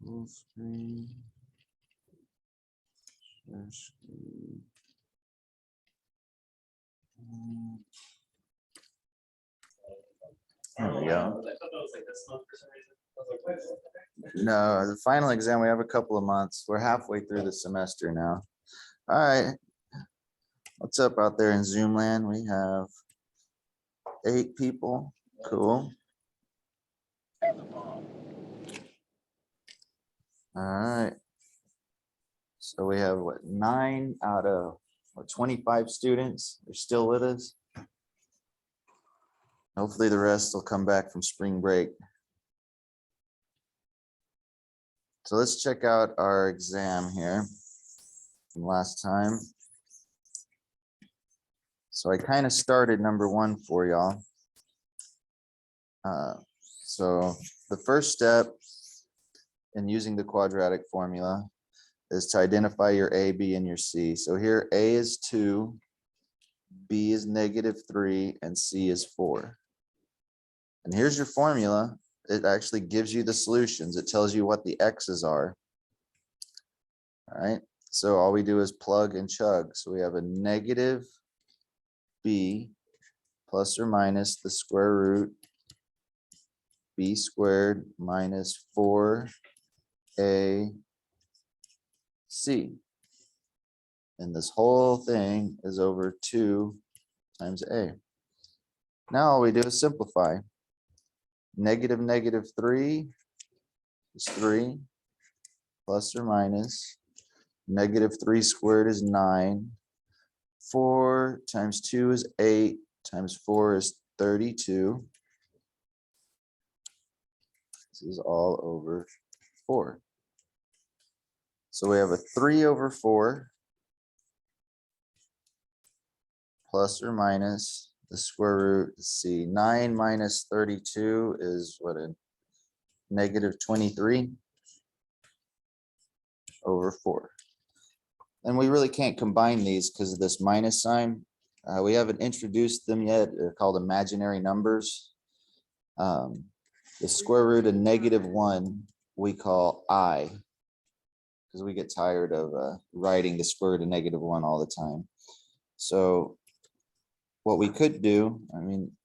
Full screen. Share screen. There we go. No, the final exam, we have a couple of months. We're halfway through the semester now. All right. What's up out there in Zoom land? We have 8 people. Cool. All right. So we have what, 9 out of what, 25 students are still with us. Hopefully the rest will come back from spring break. So let's check out our exam here from last time. So I kind of started number 1 for y'all. So the first step in using the quadratic formula is to identify your A, B, and your C. So here A is 2, B is -3, and C is 4. And here's your formula. It actually gives you the solutions. It tells you what the X's are. All right, so all we do is plug and chug. So we have a negative B plus or minus the square root B squared minus 4AC. And this whole thing is over 2 times A. Now all we do is simplify. -3 is 3 plus or minus -3 squared is 9. 4 times 2 is 8 times 4 is 32. This is all over 4. So we have a 3 over 4 plus or minus the square root. Let's see, 9 minus 32 is what, a -23 over 4. And we really can't combine these because of this minus sign. We haven't introduced them yet. They're called imaginary numbers. The square root of -1 we call I, because we get tired of writing the square root of -1 all the time. So what we could do, I mean,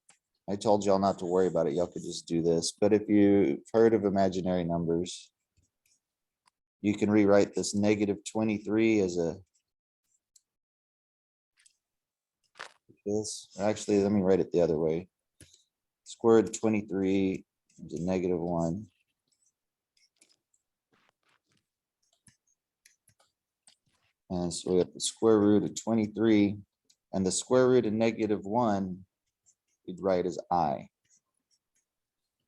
I told y'all not to worry about it. Y'all could just do this. But if you've heard of imaginary numbers, you can rewrite this -23 as a this. Actually, let me write it the other way. Square root of 23 is a -1. And so we have the square root of 23, and the square root of -1 we'd write as I.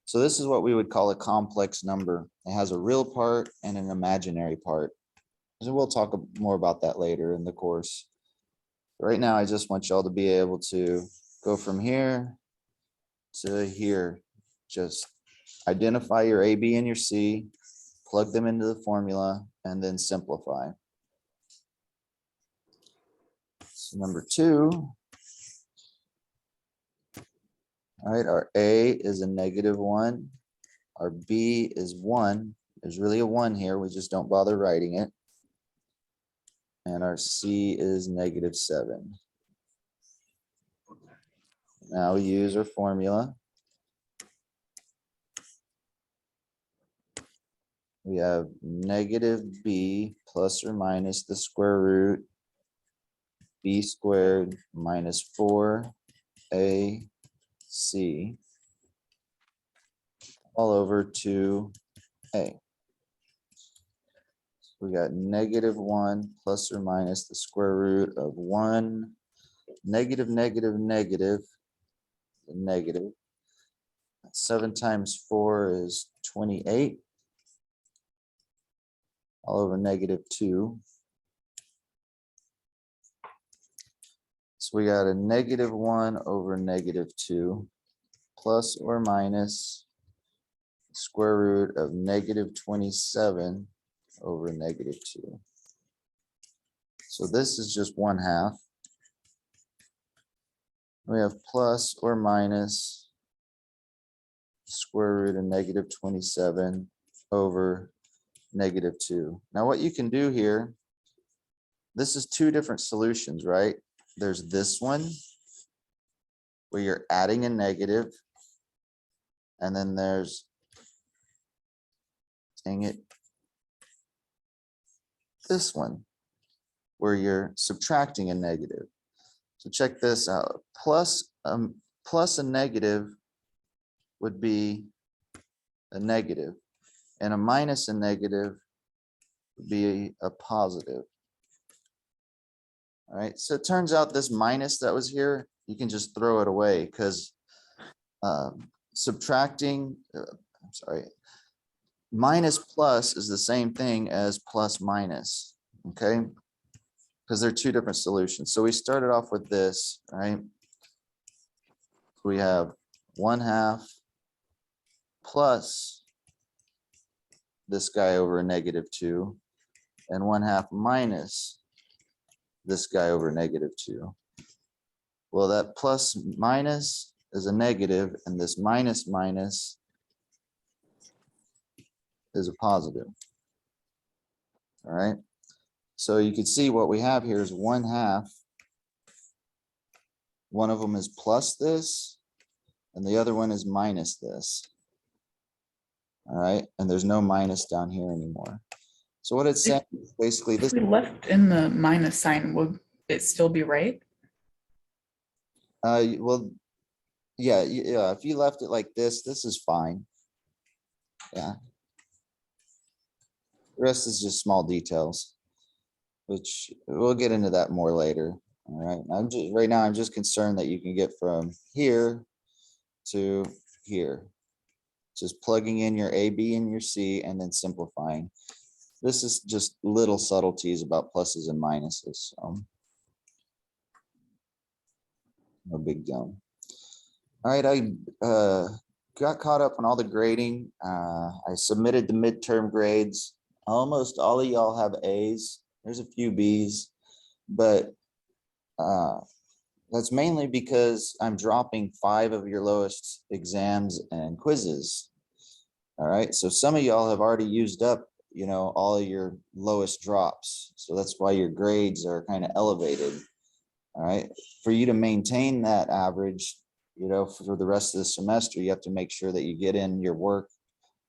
So this is what we would call a complex number. It has a real part and an imaginary part. So we'll talk more about that later in the course. Right now, I just want y'all to be able to go from here to here. Just identify your A, B, and your C, plug them into the formula, and then simplify. So number 2. All right, our A is a -1. Our B is 1. There's really a 1 here. We just don't bother writing it. And our C is -7. Now we use our formula. We have -B plus or minus the square root B squared minus 4AC all over 2A. We got -1 plus or minus the square root of 1, negative. 7 times 4 is 28, all over -2. So we got a -1 over -2 plus or minus square root of -27 over -2. So this is just 1/2. We have plus or minus square root of -27 over -2. Now what you can do here, this is two different solutions, right? There's this one where you're adding a negative, and then there's, dang it, this one where you're subtracting a negative. So check this out. Plus a negative would be a negative, and a minus a negative would be a positive. All right, so it turns out this minus that was here, you can just throw it away because subtracting, I'm sorry, minus plus is the same thing as plus minus, okay? Because they're two different solutions. So we started off with this, right? We have 1/2 plus this guy over a -2, and 1/2 minus this guy over -2. Well, that plus minus is a negative, and this minus minus is a positive. All right. So you can see what we have here is 1/2. One of them is plus this, and the other one is minus this. All right. And there's no minus down here anymore. So what it's saying is basically If this. we left in the minus sign, would it still be right? Well, yeah, yeah. If you left it like this is fine. Yeah. The rest is just small details, which we'll get into that more later. All right. Right now I'm just concerned that you can get from here to here. Just plugging in your A, B, and your C, and then simplifying. This is just little subtleties about pluses and minuses. So no big deal. All right, I got caught up on all the grading. I submitted the midterm grades. Almost all of y'all have A's. There's a few B's, but that's mainly because I'm dropping 5 of your lowest exams and quizzes. All right, so some of y'all have already used up, all of your lowest drops. So that's why your grades are kind of elevated. All right, for you to maintain that average, for the rest of the semester, you have to make sure that you get in your work,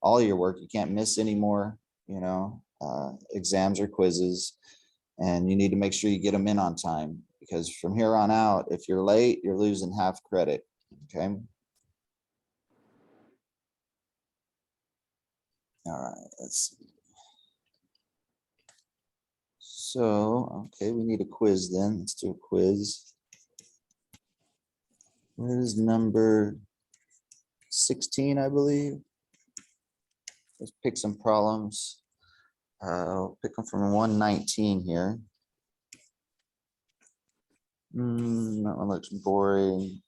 all your work. You can't miss any more, exams or quizzes, and you need to make sure you get them in on time, because from here on out, if you're late, you're losing half credit. Okay. All right, let's see. So, okay, we need a quiz then. Let's do a quiz. What is number 16, I believe? Let's pick some problems. I'll pick them from 119 here. That one looks boring.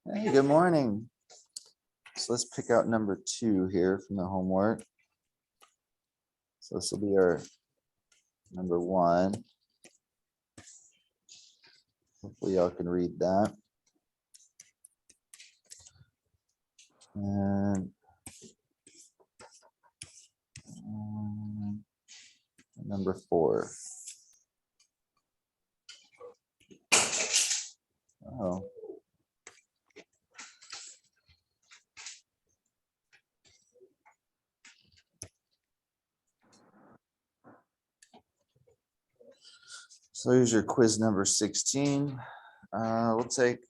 Hey, good morning. So let's pick out number 2 here from the homework. So this will be our number 1. Hopefully y'all can read that. And number 4. Oh. So here's your quiz number 16. We'll take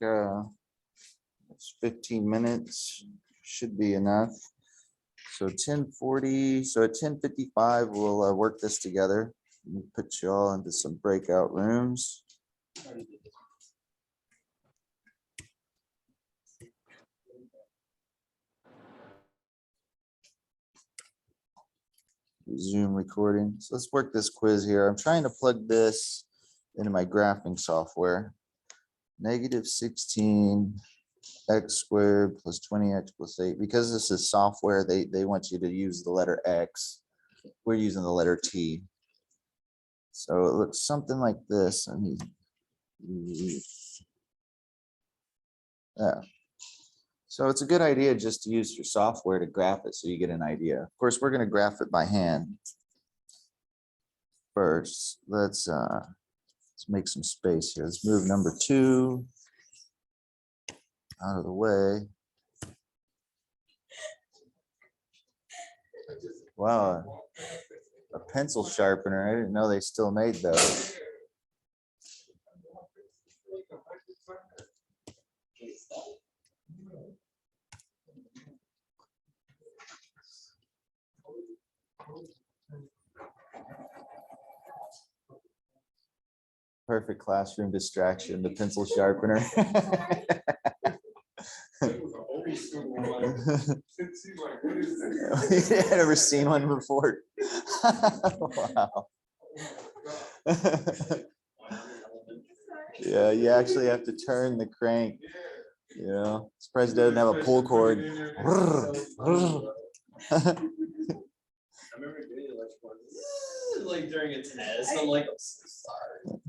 15 minutes, should be enough. So 10:40, so at 10:55, we'll work this together. We'll put you all into some breakout rooms. Zoom recording. So let's work this quiz here. I'm trying to plug this into my graphing software. -16 x squared plus 20x plus 8. Because this is software, they want you to use the letter X. We're using the letter T. So it looks something like this. I mean, yeah. So it's a good idea just to use your software to graph it so you get an idea. Of course, we're going to graph it by hand. First, let's make some space here. Let's move number 2 out of the way. Wow, a pencil sharpener. I didn't know they still made those. Perfect classroom distraction, the pencil sharpener. I've never seen one before. Wow. Yeah, you actually have to turn the crank. You know, surprised it doesn't have a pull cord. Like during a test, I'm like, I'm so sorry.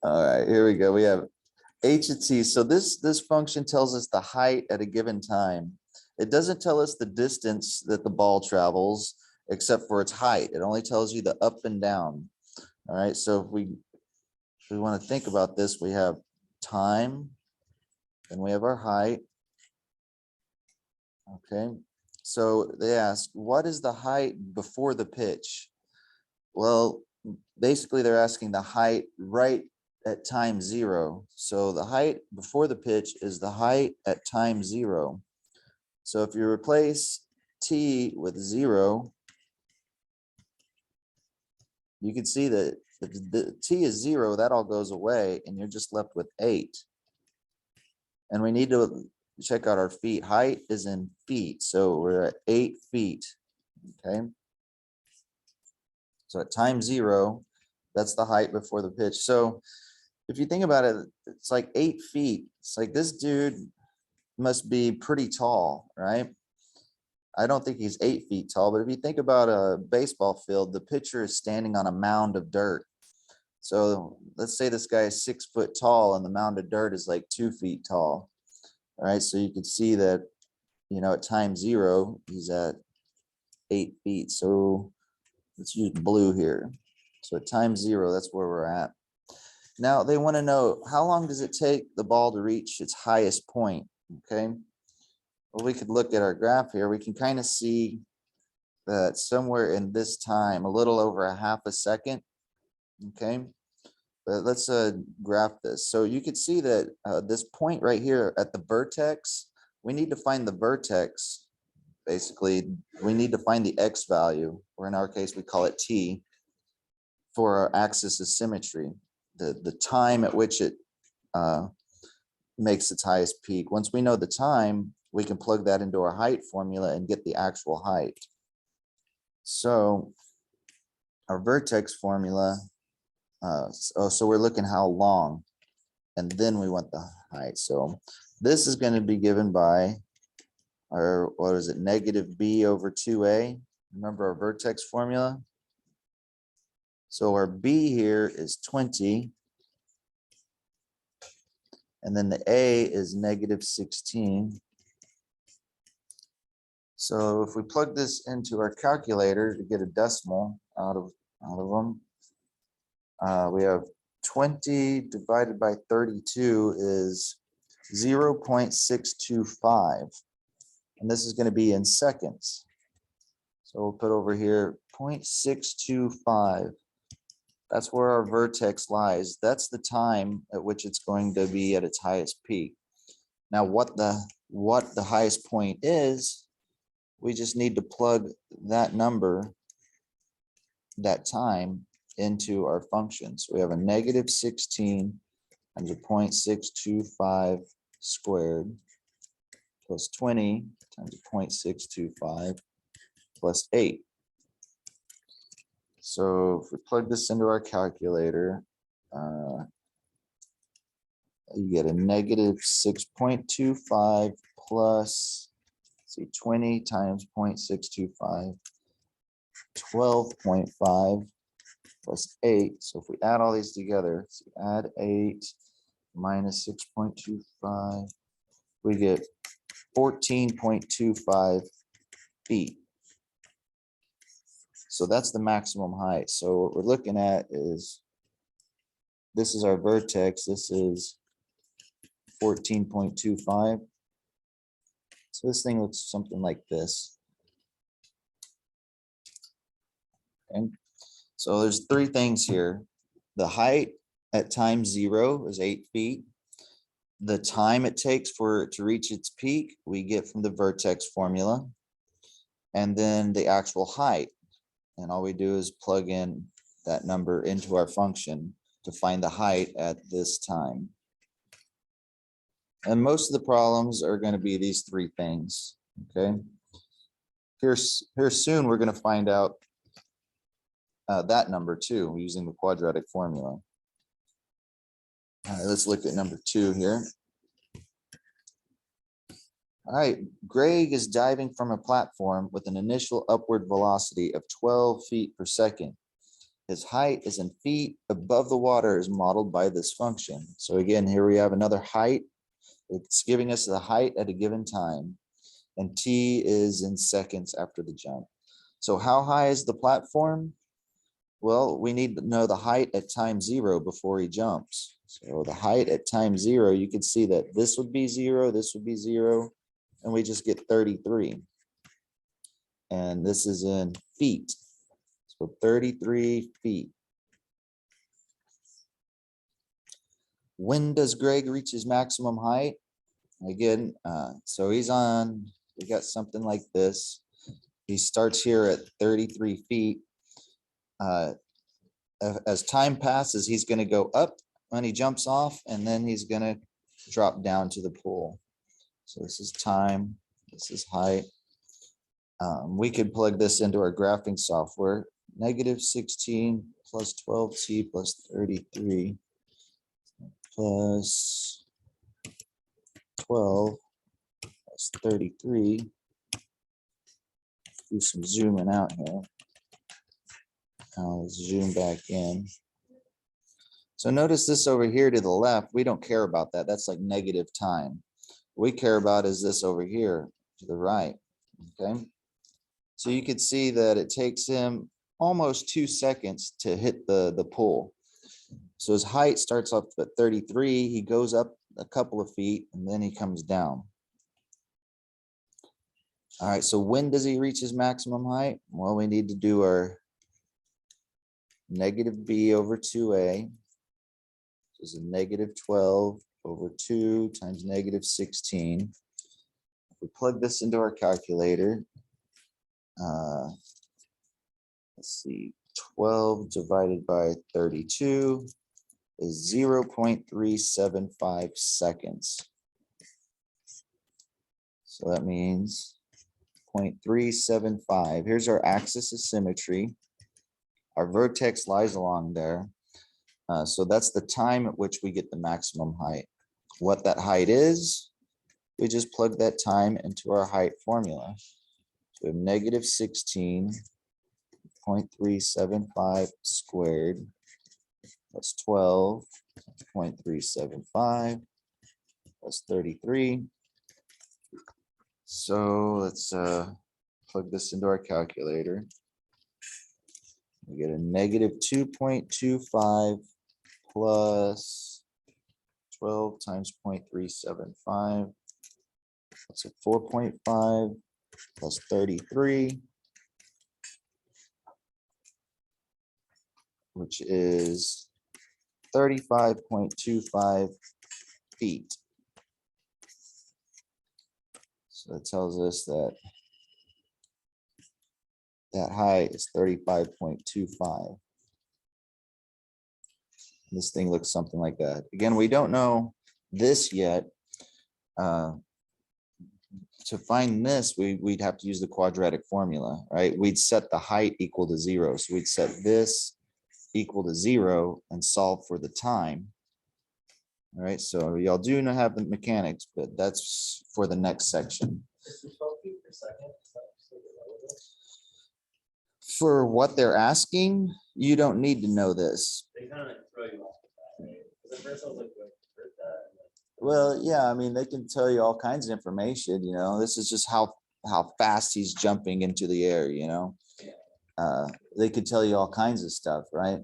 All right, here we go. We have H and T. So this function tells us the height at a given time. It doesn't tell us the distance that the ball travels, except for its height. It only tells you the up and down. All right, so if we want to think about this, we have time, and we have our height. Okay, so they ask, what is the height before the pitch? Well, basically they're asking the height right at time 0. So the height before the pitch is the height at time 0. So if you replace t with 0, you can see that the t is 0, that all goes away, and you're just left with 8. And we need to check out our feet. Height is in feet, so we're at 8 feet. Okay. So at time 0, that's the height before the pitch. So if you think about it, it's like 8 feet. It's like this dude must be pretty tall, right? I don't think he's 8 feet tall, but if you think about a baseball field, the pitcher is standing on a mound of dirt. So let's say this guy is 6 foot tall and the mound of dirt is like 2 feet tall. All right, so you can see that, you know, at time 0, he's at 8 feet. So let's use blue here. So at time 0, that's where we're at. Now they want to know, how long does it take the ball to reach its highest point? Okay. Well, we could look at our graph here. We can kind of see that somewhere in this time, a little over a half a second. Okay. But let's graph this. So you could see that this point right here at the vertex, we need to find the vertex. Basically, we need to find the x value, or in our case, we call it t, for our axis of symmetry, the time at which it makes its highest peak. Once we know the time, we can plug that into our height formula and get the actual height. So our vertex formula, so we're looking how long, and then we want the height. So this is going to be given by our, what is it, negative b over 2a. Remember our vertex formula? So our b here is 20. And then the a is negative 16. So if we plug this into our calculator to get a decimal out of them, we have 20 divided by 32 is 0.625. And this is going to be in seconds. So we'll put over here 0.625. That's where our vertex lies. That's the time at which it's going to be at its highest peak. Now, what the highest point is, we just need to plug that number, that time, into our function. So we have a negative 16 times a 0.625 squared plus 20 times a 0.625 plus 8. So if we plug this into our calculator, you get a negative 6.25 plus, see, 20 times 0.625, 12.5 plus 8. So if we add all these together, so add 8 minus 6.25 we get 14.25 feet. So that's the maximum height. So what we're looking at is, this is our vertex, this is 14.25. So this thing looks something like this. And so there's three things here. The height at time 0 is 8 feet. The time it takes for it to reach its peak, we get from the vertex formula. And then the actual height. And all we do is plug in that number into our function to find the height at this time. And most of the problems are going to be these three things, okay? Here soon, we're going to find out that number too, using the quadratic formula. All right, let's look at number 2 here. All right, Greg is diving from a platform with an initial upward velocity of 12 feet per second. His height is in feet above the water is modeled by this function. So again, here we have another height. It's giving us the height at a given time, and t is in seconds after the jump. So how high is the platform? Well, we need to know the height at time 0 before he jumps. So the height at time 0, you can see that this would be 0, this would be 0, and we just get 33. And this is in feet. So 33 feet. When does Greg reach his maximum height? Again, so we got something like this. He starts here at 33 feet. As time passes, he's going to go up when he jumps off, and then he's going to drop down to the pool. So this is time, this is height. We could plug this into our graphing software. -16 plus 12t plus 33 plus 12 plus 33. Do some zooming out here. I'll zoom back in. So notice this over here to the left, we don't care about that. That's like negative time. What we care about is this over here to the right, okay? So you can see that it takes him almost 2 seconds to hit the pool. So his height starts off at 33, he goes up a couple of feet, and then he comes down. All right, so when does he reach his maximum height? Well, we need to do our negative b over 2a. This is a -12 over 2 times -16. If we plug this into our calculator, let's see, 12 divided by 32 is 0.375 seconds. So that means 0.375. Here's our axis of symmetry. Our vertex lies along there. So that's the time at which we get the maximum height. What that height is, we just plug that time into our height formula. So we have -16.375 squared plus 12.375 plus 33. So let's plug this into our calculator. We get a -2.25 plus 12 times 0.375. That's a 4.5 plus 33, which is 35.25 feet. So that tells us that that height is 35.25. This thing looks something like that. Again, we don't know this yet. To find this, we'd have to use the quadratic formula, right? We'd set the height equal to 0. So we'd set this equal to 0 and solve for the time. All right, so y'all do not have the mechanics, but that's for the next section. For what they're asking, you don't need to know this. They kind of throw you off with that, right? 'Cause at first I was like, wait, for that. Well, yeah, I mean, they can tell you all kinds of information, you know, this is just how fast he's jumping into the air, you know? They could tell you all kinds of stuff, right?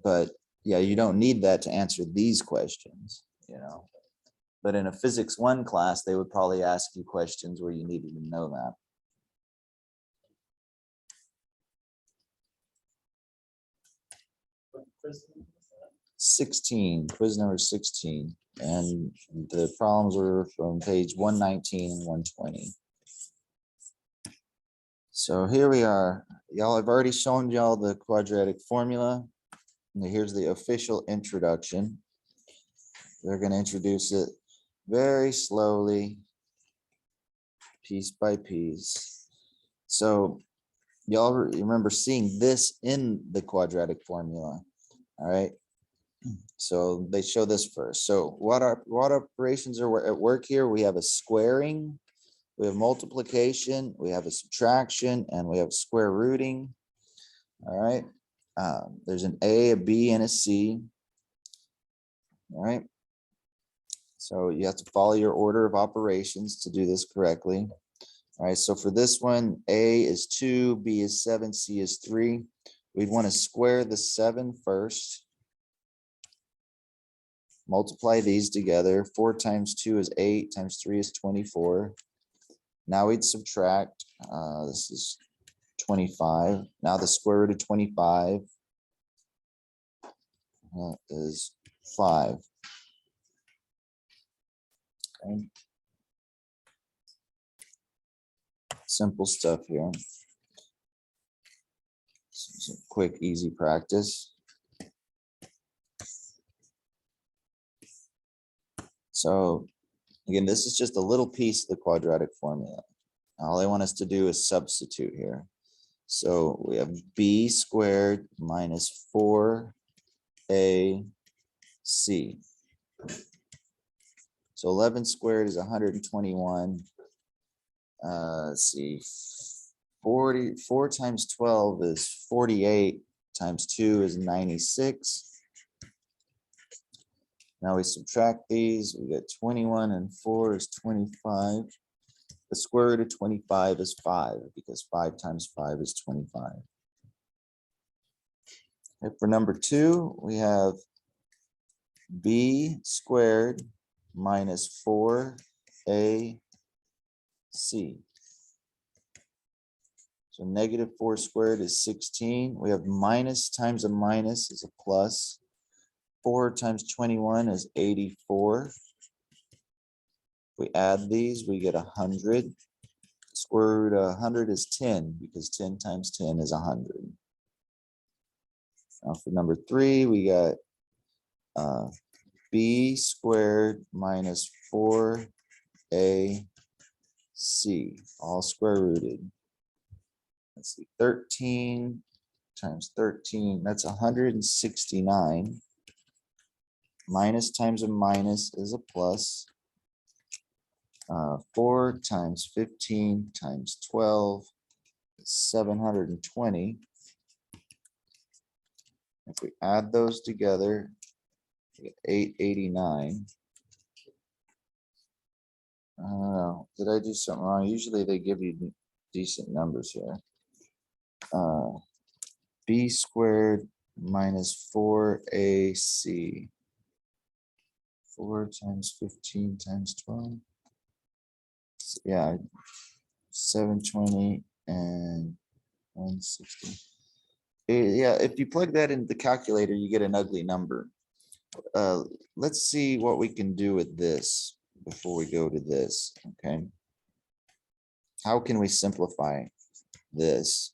But yeah, you don't need that to answer these questions, you know? But in a physics 1 class, they would probably ask you questions where you needed to know that. What quiz was that? 16, quiz number 16. And the problems were from page 119 and 120. So here we are. Y'all, I've already shown y'all the quadratic formula. And here's the official introduction. They're going to introduce it very slowly, piece by piece. So y'all remember seeing this in the quadratic formula. All right. So they show this first. So what operations are at work here? We have a squaring, we have multiplication, we have a subtraction, and we have square rooting. All right. There's an A, a B, and a C. All right. So you have to follow your order of operations to do this correctly. All right. So for this one, A is 2, B is 7, C is 3. We'd want to square the 7 first. Multiply these together. 4 times 2 is 8, times 3 is 24. Now we'd subtract. This is 25. Now the square root of 25 is 5. Okay. Simple stuff here. Some quick, easy practice. So again, this is just a little piece of the quadratic formula. All I want us to do is substitute here. So we have b squared minus 4ac. So 11 squared is 121. Let's see, 4 times 12 is 48, times 2 is 96. Now we subtract these, we get 21 and 4 is 25. The square root of 25 is 5 because 5 times 5 is 25. Okay, for number 2, we have b squared minus 4ac. So negative 4 squared is 16. We have minus times a minus is a plus. 4 times 21 is 84. We add these, we get 100. Square root of 100 is 10 because 10 times 10 is 100. Now for number 3, we got b squared minus 4ac, all square rooted. Let's see, 13 times 13, that's 169. Minus times a minus is a plus. 4 times 15 times 12 is 720. If we add those together, we get 889. I don't know, did I do something wrong? Usually they give you decent numbers here. B squared minus 4ac. 4 times 15 times 12. Yeah, 720 and 160. Yeah, if you plug that into the calculator, you get an ugly number. Let's see what we can do with this before we go to this. Okay. How can we simplify this?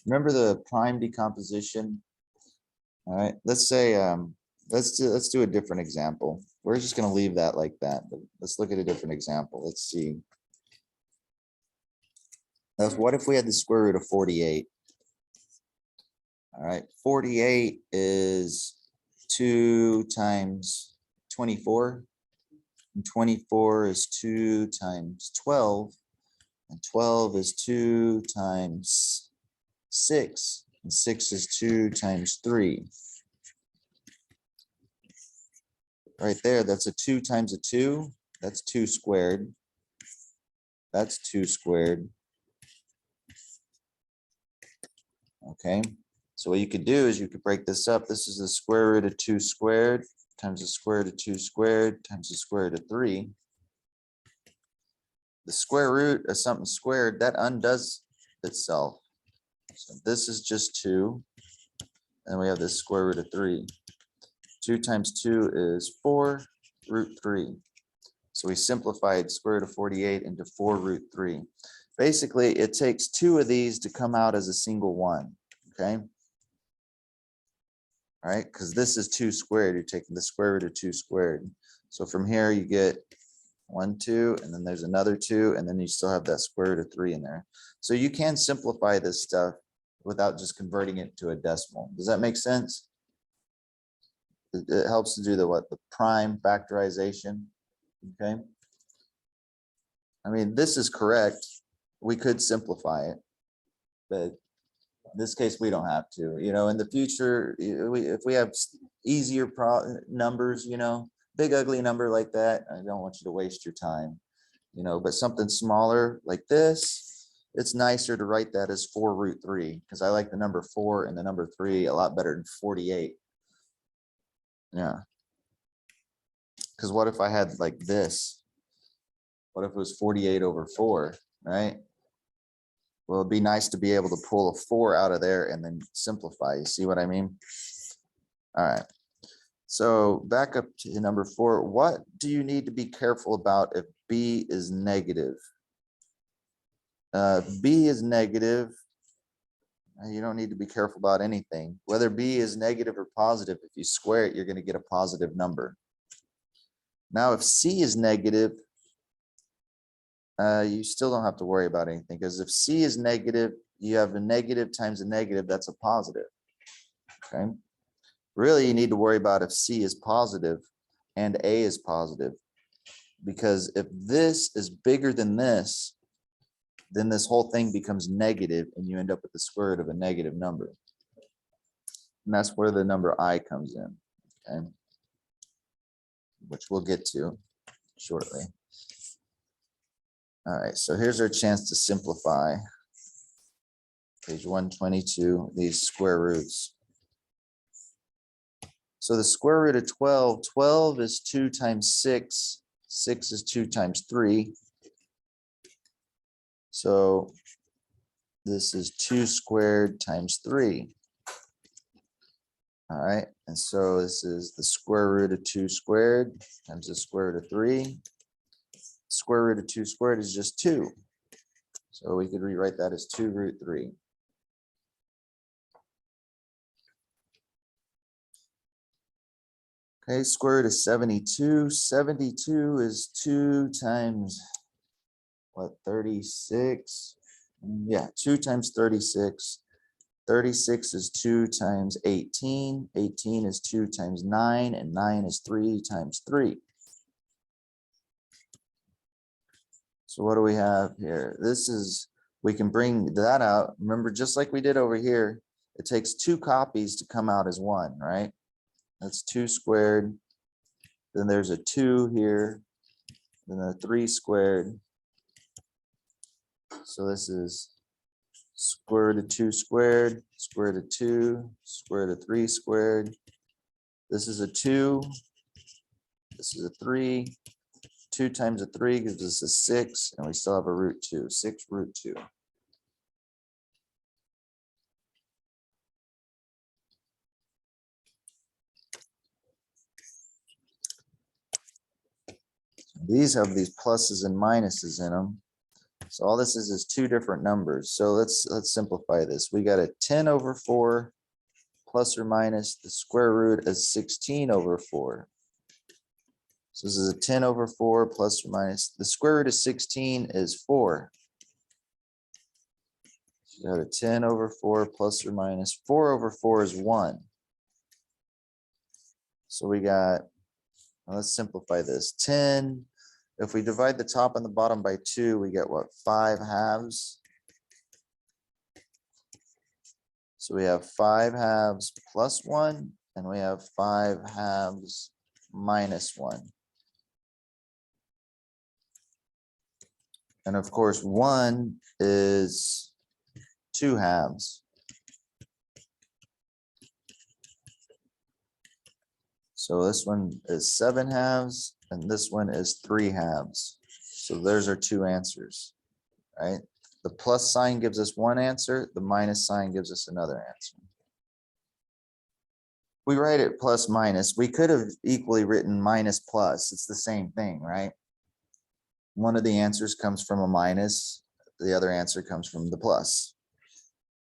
Remember the prime decomposition? All right, let's say let's do a different example. We're just going to leave that like that, but let's look at a different example. Let's see. What if we had the square root of 48? All right, 48 is 2 times 24, and 24 is 2 times 12, and 12 is 2 times 6, and 6 is 2 times 3. right there, that's a 2 times a 2, that's 2 squared. That's 2 squared. Okay, so what you could do is you could break this up. This is the square root of 2 squared times the square root of 2 squared times the square root of 3. The square root of something squared, that undoes itself. So this is just 2, and we have this square root of 3. 2 times 2 is 4 root 3. So we simplified square root of 48 into 4 root 3. Basically, it takes 2 of these to come out as a single one, okay? All right, because this is 2 squared, you're taking the square root of 2 squared. So from here you get 1, 2, and then there's another 2, and then you still have that square root of 3 in there. So you can simplify this stuff without just converting it to a decimal. Does that make sense? It helps to do the what? The prime factorization, okay? I mean, this is correct. We could simplify it, but in this case, we don't have to. You know, in the future, if we have easier numbers, you know, big ugly number like that, I don't want you to waste your time, you know, but something smaller like this, it's nicer to write that as 4 root 3, because I like the number 4 and the number 3 a lot better than 48. Yeah. Because what if I had like this? What if it was 48 over 4, right? Well, it'd be nice to be able to pull a 4 out of there and then simplify. You see what I mean? All right. So back up to number 4. What do you need to be careful about if B is negative? B is negative. You don't need to be careful about anything. Whether B is negative or positive, if you square it, you're going to get a positive number. Now, if C is negative, you still don't have to worry about anything, because if C is negative, you have a negative times a negative, that's a positive. Okay. Really, you need to worry about if C is positive and A is positive, because if this is bigger than this, then this whole thing becomes negative and you end up with the square root of a negative number. And that's where the number I comes in, okay, which we'll get to shortly. All right, so here's our chance to simplify. Page 122, these square roots. So the square root of 12, 12 is 2 times 6, 6 is 2 times 3. So this is 2 squared times 3. All right, and so this is the square root of 2 squared times the square root of 3. Square root of 2 squared is just 2. So we could rewrite that as 2 root 3. Okay, square root of 72. 72 is 2 times what, 36? Yeah, 2 times 36. 36 is 2 times 18. 18 is 2 times 9, and 9 is 3 times 3. So what do we have here? This is, we can bring that out. Remember, just like we did over here, it takes 2 copies to come out as 1, right? That's 2 squared. Then there's a 2 here, then a 3 squared. So this is square root of 2 squared, square root of 2, square root of 3 squared. This is a 2. This is a 3. 2 times a 3 gives us a 6, and we still have a root 2, 6 root 2. These have these pluses and minuses in them. So all this is 2 different numbers. So let's simplify this. We got a 10 over 4 plus or minus the square root of 16 over 4. So this is a 10 over 4 plus or minus the square root of 16 is 4. So you got a 10 over 4 plus or minus 4 over 4 is 1. So we got, well, let's simplify this. 10, if we divide the top and the bottom by 2, we get what, 5 halves? So we have 5 halves plus 1, and we have 5 halves minus 1. And of course, 1 is 2 halves. So this one is 7 halves, and this one is 3 halves. So there's our 2 answers, right? The plus sign gives us one answer, the minus sign gives us another answer. We write it plus minus. We could have equally written minus plus. It's the same thing, right? One of the answers comes from a minus, the other answer comes from the plus.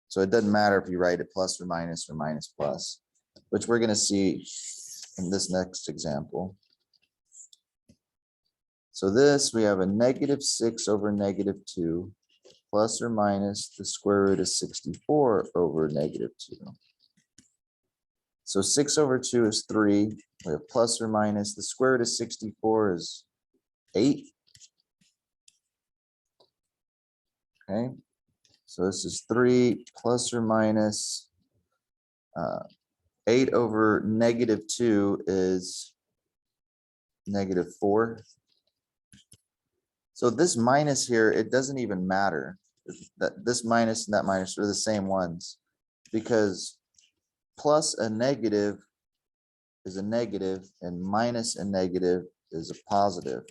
So it doesn't matter if you write it plus or minus plus, which we're going to see in this next example. So this, we have a -6 over -2 plus or minus the square root of 64 over -2. So 6 over 2 is 3. We have plus or minus the square root of 64 is 8. Okay, so this is 3 plus or minus 8 over -2 is -4. So this minus here, it doesn't even matter. That this minus and that minus are the same ones, because plus a negative is a negative and minus a negative is a positive.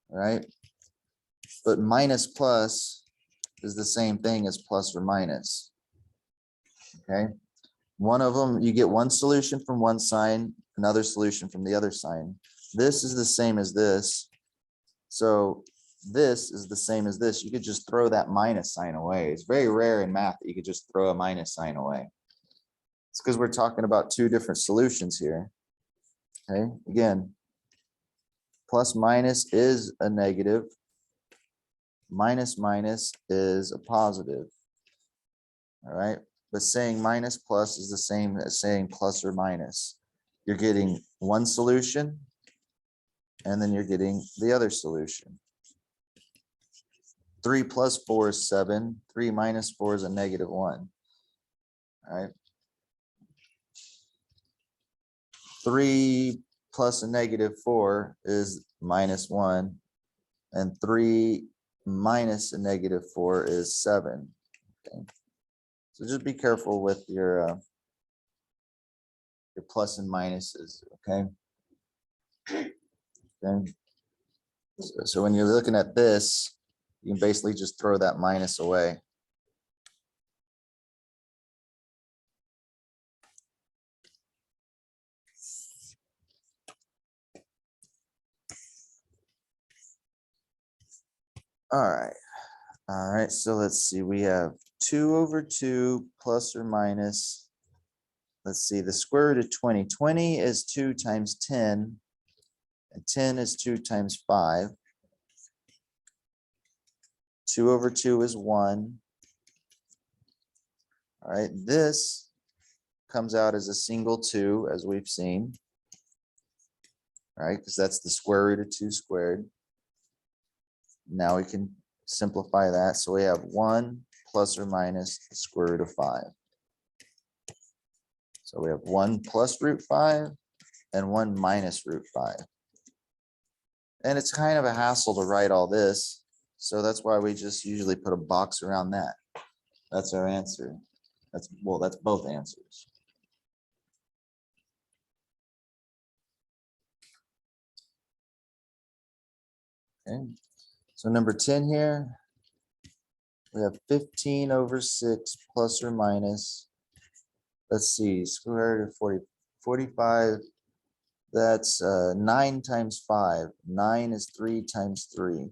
Right? But minus plus is the same thing as plus or minus. Okay? One of them, you get one solution from one sign, another solution from the other sign. This is the same as this. So this is the same as this. You could just throw that minus sign away. It's very rare in math that you could just throw a minus sign away. It's because we're talking about two different solutions here. Okay, again, plus minus is a negative. Minus minus is a positive. All right, but saying minus plus is the same as saying plus or minus. You're getting one solution, and then you're getting the other solution. 3 plus 4 is 7. 3 minus 4 is a -1. All right. 3 plus a -4 is -1. And 3 minus a -4 is 7. Okay. So just be careful with your plus and minuses, okay? Okay. So when you're looking at this, you can basically just throw that minus away. All right, so let's see, we have 2 over 2 plus or minus, let's see, the square root of 20. 20 is 2 times 10, and 10 is 2 times 5. 2 over 2 is 1. All right, this comes out as a single 2, as we've seen. All right, because that's the square root of 2 squared. Now we can simplify that. So we have 1 plus or minus the square root of 5. So we have 1 plus root 5 and 1 minus root 5. And it's kind of a hassle to write all this. So that's why we just usually put a box around that. That's our answer. That's both answers. Okay. So number 10 here, we have 15 over 6 plus or minus. Let's see, square root of 40, 45. That's 9 times 5. 9 is 3 times 3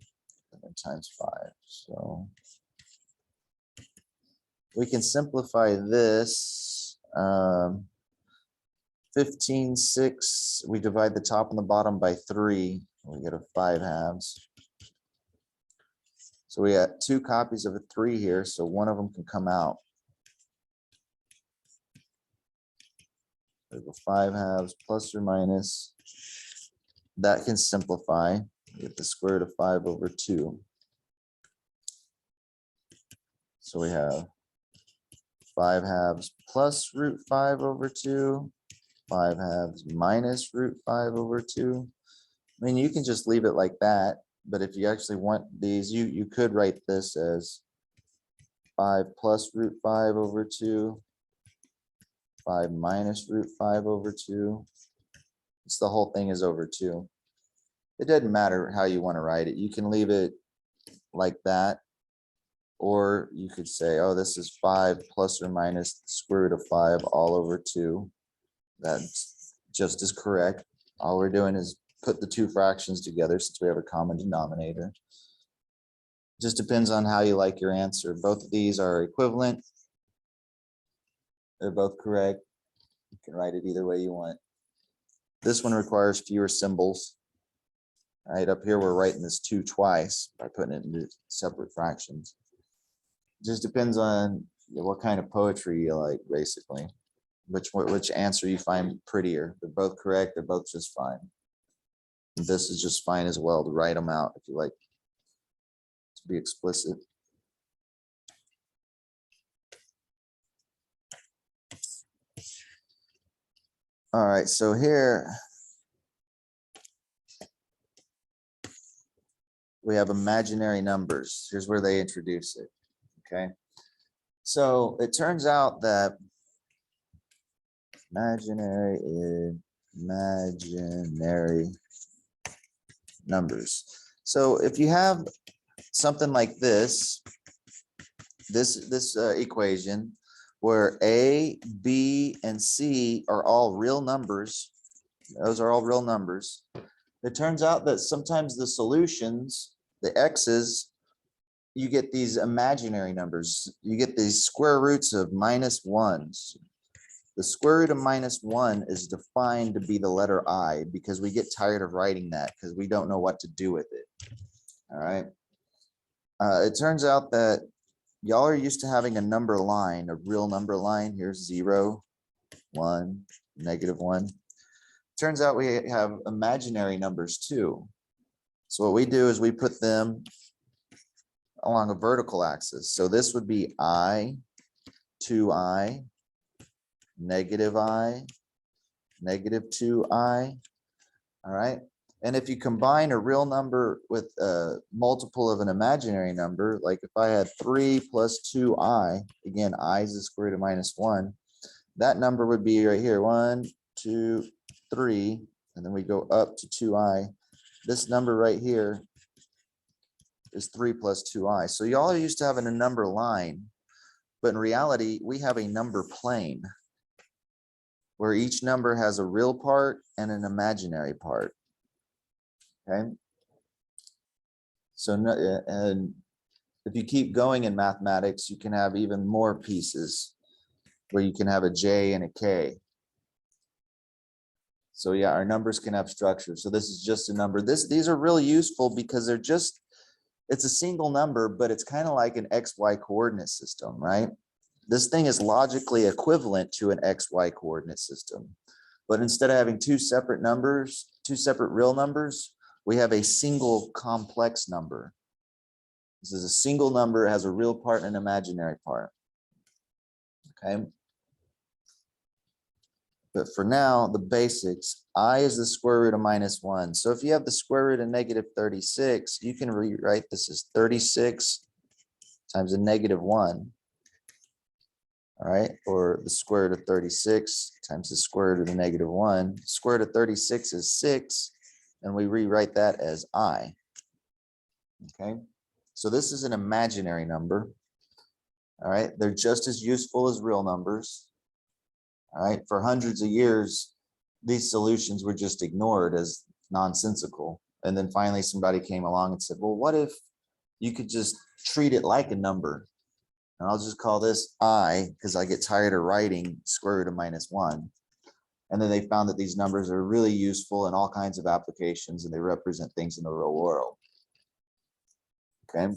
times 5. So we can simplify this. 15, 6, we divide the top and the bottom by 3. We get a 5 halves. So we got 2 copies of a 3 here, so one of them can come out. There's a 5 halves plus or minus. That can simplify. We get the square root of 5 over 2. So we have 5 halves plus root 5 over 2. 5/2 minus √5/2. I mean, you can just leave it like that, but if you actually want these, you could write this as 5 plus √5/2, 5 minus √5/2. It's the whole thing is over 2. It doesn't matter how you want to write it. You can leave it like that. Or you could say, oh, this is 5 plus or minus the square root of 5 all over 2. That's just as correct. All we're doing is put the two fractions together since we have a common denominator. Just depends on how you like your answer. Both of these are equivalent. They're both correct. You can write it either way you want. This one requires fewer symbols. All right, up here we're writing this 2 twice by putting it into separate fractions. Just depends on what kind of poetry you like, basically. Which answer you find prettier. They're both correct. They're both just fine. This is just fine as well to write them out if you like to be explicit. All right, so here we have imaginary numbers. Here's where they introduce it. Okay, so it turns out that imaginary numbers. So if you have something like this equation where A, B, and C are all real numbers, those are all real numbers. It turns out that sometimes the solutions, the x's, you get these imaginary numbers. You get these square roots of -1s. The square root of -1 is defined to be the letter I because we get tired of writing that because we don't know what to do with it. All right. It turns out that y'all are used to having a number line, a real number line. Here's 0, 1, -1. Turns out we have imaginary numbers too. So what we do is we put them along a vertical axis. So this would be I, 2I, -I, -2I. All right. And if you combine a real number with a multiple of an imaginary number, like if I had 3 plus 2I, again, I is the square root of -1, that number would be right here, 1, 2, 3, and then we go up to 2I. This number right here is 3 plus 2I. So y'all are used to having a number line, but in reality, we have a number plane where each number has a real part and an imaginary part. Okay. So, and if you keep going in mathematics, you can have even more pieces where you can have a J and a K. So yeah, our numbers can have structure. So this is just a number. These are really useful because they're just, it's a single number, but it's kind of like an XY coordinate system, right? This thing is logically equivalent to an XY coordinate system. But instead of having two separate numbers, two separate real numbers, we have a single complex number. This is a single number, it has a real part and an imaginary part. Okay. But for now, the basics, I is the square root of -1. So if you have the square root of -36, you can rewrite this as 36 times a -1. All right, or the square root of 36 times the square root of the -1. Square root of 36 is 6, and we rewrite that as I. Okay, so this is an imaginary number. All right, they're just as useful as real numbers. All right, for hundreds of years, these solutions were just ignored as nonsensical. And then finally somebody came along and said, well, what if you could just treat it like a number? And I'll just call this I, because I get tired of writing square root of -1. And then they found that these numbers are really useful in all kinds of applications, and they represent things in the real world. Okay.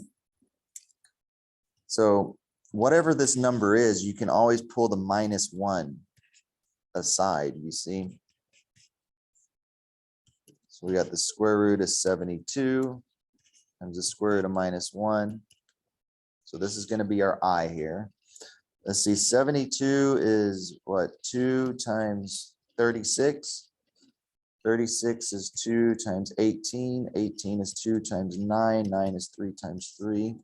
So whatever this number is, you can always pull the -1 aside, you see. So we got the square root of 72 times the square root of -1. So this is going to be our I here. Let's see, 72 is what? 2 times 36. 36 is 2 times 18. 18 is 2 times 9. 9 is 3 times 3.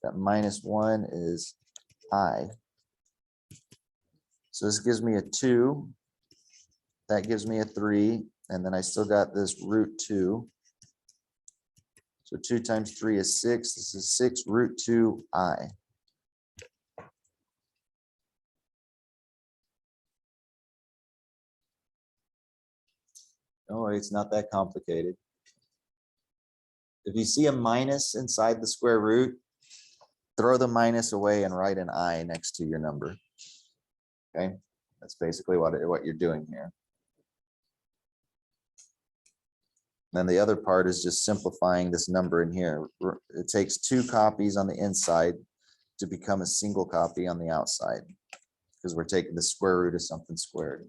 That minus 1 is I. So this gives me a 2. That gives me a 3. And then I still got this root 2. So 2 times 3 is 6. This is 6 root 2 I. Don't worry, it's not that complicated. If you see a minus inside the square root, throw the minus away and write an I next to your number. Okay, that's basically what you're doing here. Then the other part is just simplifying this number in here. It takes 2 copies on the inside to become a single copy on the outside, because we're taking the square root of something squared.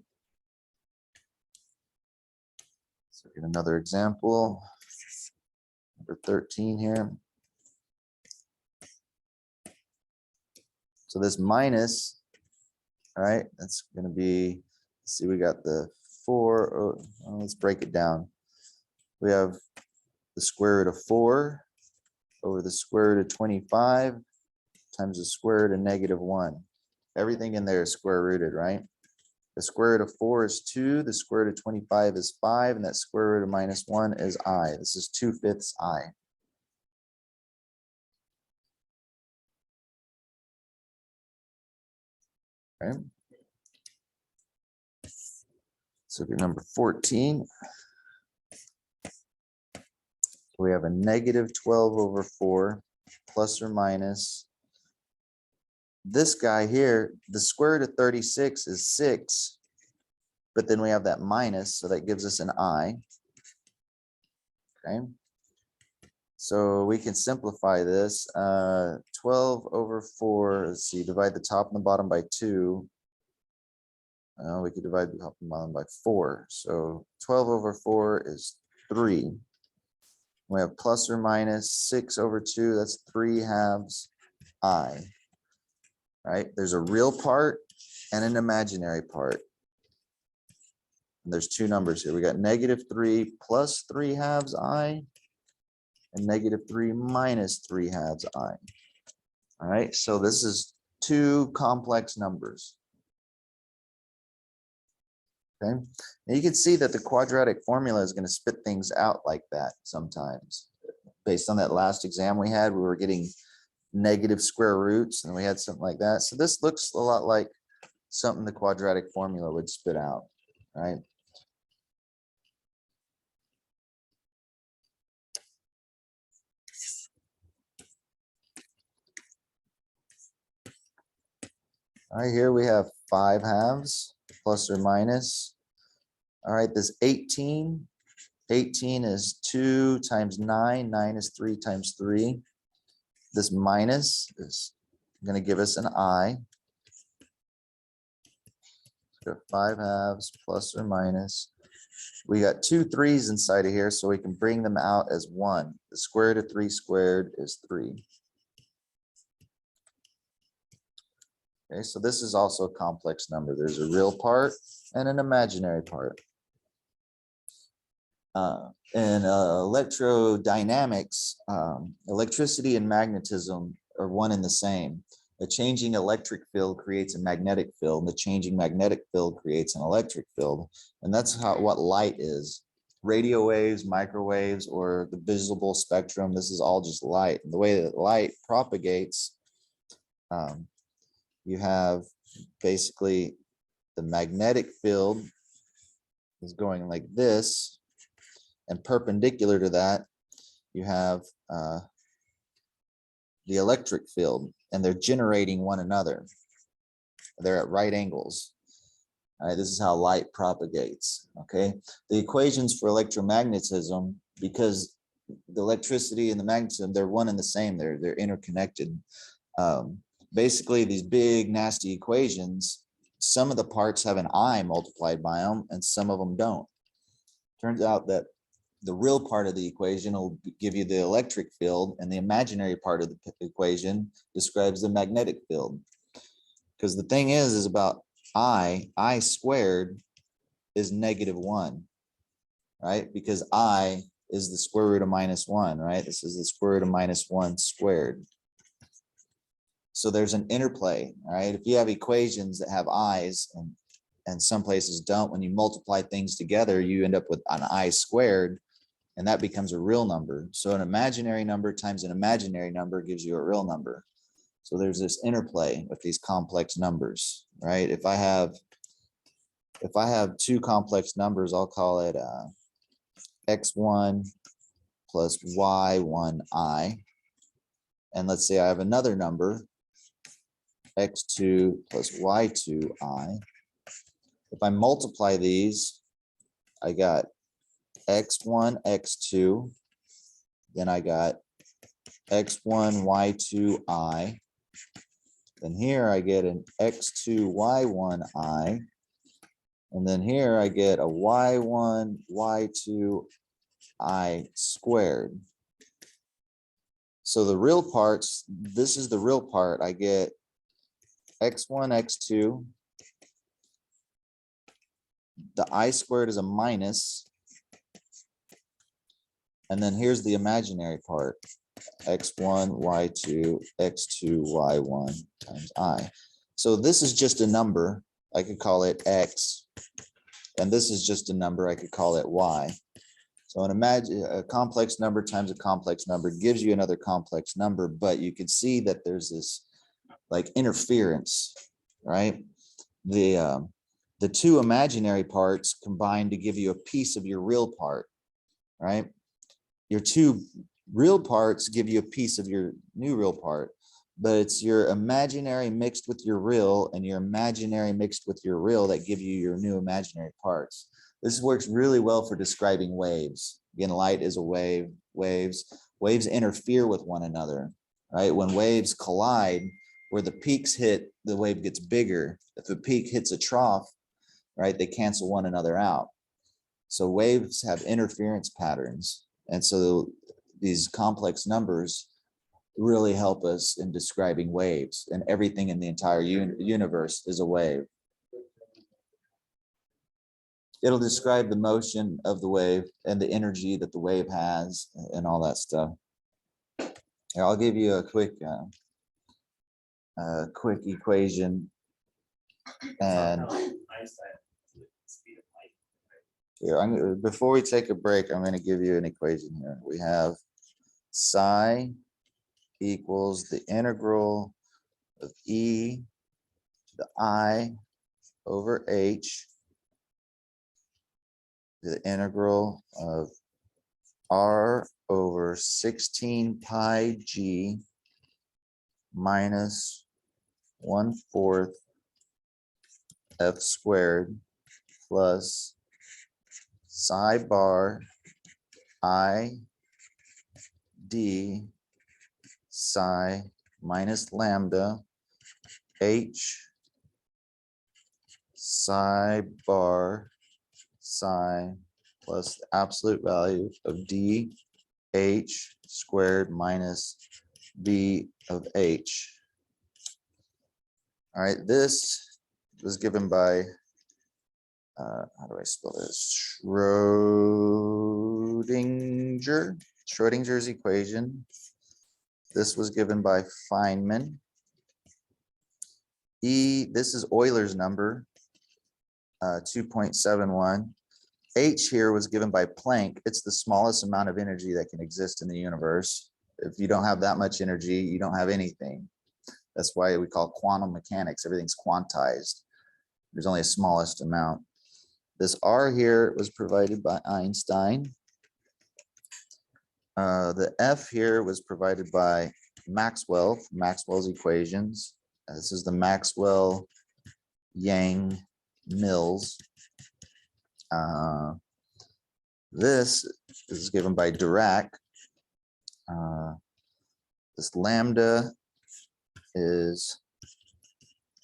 So get another example, number 13 here. So this minus, all right, that's going to be, let's see, we got the 4. Oh, let's break it down. We have the square root of 4 over the square root of 25 times the square root of negative 1. Everything in there is square rooted, right? The square root of 4 is 2, the square root of 25 is 5, and that square root of minus 1 is I. This is 2/5 I. Okay. So get number 14. We have a negative 12 over 4 plus or minus. This guy here, the square root of 36 is 6, but then we have that minus, so that gives us an I. Okay. So we can simplify this. 12 over 4, let's see, divide the top and the bottom by 2. We could divide the top and bottom by 4. So 12 over 4 is 3. We have plus or minus 6 over 2, that's 3/2 I. Right? There's a real part and an imaginary part. And there's 2 numbers here. We got negative 3 plus 3/2 I and negative 3 minus 3/2 I. All right, so this is 2 complex numbers. Okay, now you can see that the quadratic formula is going to spit things out like that sometimes. Based on that last exam we had, we were getting negative square roots and we had something like that. So this looks a lot like something the quadratic formula would spit out, right? All right, here we have 5/2 plus or minus. All right, this 18. 18 is 2 times 9. 9 is 3 times 3. This minus is going to give us an I. So 5/2 plus or minus. We got 2 3's inside of here, so we can bring them out as 1. The square root of 3 squared is 3. Okay, so this is also a complex number. There's a real part and an imaginary part. In electrodynamics, electricity and magnetism are one and the same. A changing electric field creates a magnetic field, and the changing magnetic field creates an electric field. And that's what light is. Radio waves, microwaves, or the visible spectrum, this is all just light. And the way that light propagates, you have basically the magnetic field is going like this, and perpendicular to that, you have the electric field, and they're generating one another. They're at right angles. All right, this is how light propagates. Okay, the equations for electromagnetism, because the electricity and the magnetism, they're one and the same. They're interconnected. Basically, these big nasty equations, some of the parts have an I multiplied by them, and some of them don't. Turns out that the real part of the equation will give you the electric field, and the imaginary part of the equation describes the magnetic field. Because the thing is about I squared is -1, right? Because I is the square root of -1, right? This is the square root of -1 squared. So there's an interplay, right? If you have equations that have i's and some places don't, when you multiply things together, you end up with an I squared, and that becomes a real number. So an imaginary number times an imaginary number gives you a real number. So there's this interplay with these complex numbers, right? If I have two complex numbers, I'll call it x1 plus y1i. And let's say I have another number, x2 plus y2i. If I multiply these, I got x1, x2, then I got x1, y2i. Then here I get an x2, y1i. And then here I get a y1, y2i squared. So the real parts, this is the real part. I get x1, x2. The I squared is a minus. And then here's the imaginary part. x1, y2, x2, y1 times I. So this is just a number. I could call it x. And this is just a number. I could call it y. So a complex number times a complex number gives you another complex number, but you can see that there's this like interference, right? The two imaginary parts combine to give you a piece of your real part, right? Your two real parts give you a piece of your new real part, but it's your imaginary mixed with your real and your imaginary mixed with your real that give you your new imaginary parts. This works really well for describing waves. Again, light is a wave. Waves interfere with one another, right? When waves collide, where the peaks hit, the wave gets bigger. If a peak hits a trough, right, they cancel one another out. So waves have interference patterns. And so these complex numbers really help us in describing waves, and everything in the entire universe is a wave. It'll describe the motion of the wave and the energy that the wave has and all that stuff. Here, I'll give you a quick equation. And here, before we take a break, I'm going to give you an equation here. We have psi equals the integral of e to the I over h, the integral of r over 16 pi g minus 1/4 f squared plus psi bar I d psi minus lambda h psi bar psi plus the absolute value of d h squared minus b of h. All right, this was given by how do I spell this? Schrodinger's equation. This was given by Feynman. E, this is Euler's number, 2.71. H here was given by Planck. It's the smallest amount of energy that can exist in the universe. If you don't have that much energy, you don't have anything. That's why we call quantum mechanics. Everything's quantized. There's only a smallest amount. This R here was provided by Einstein. The F here was provided by Maxwell, Maxwell's equations. This is the Maxwell-Yang-Mills. This is given by Dirac. This lambda is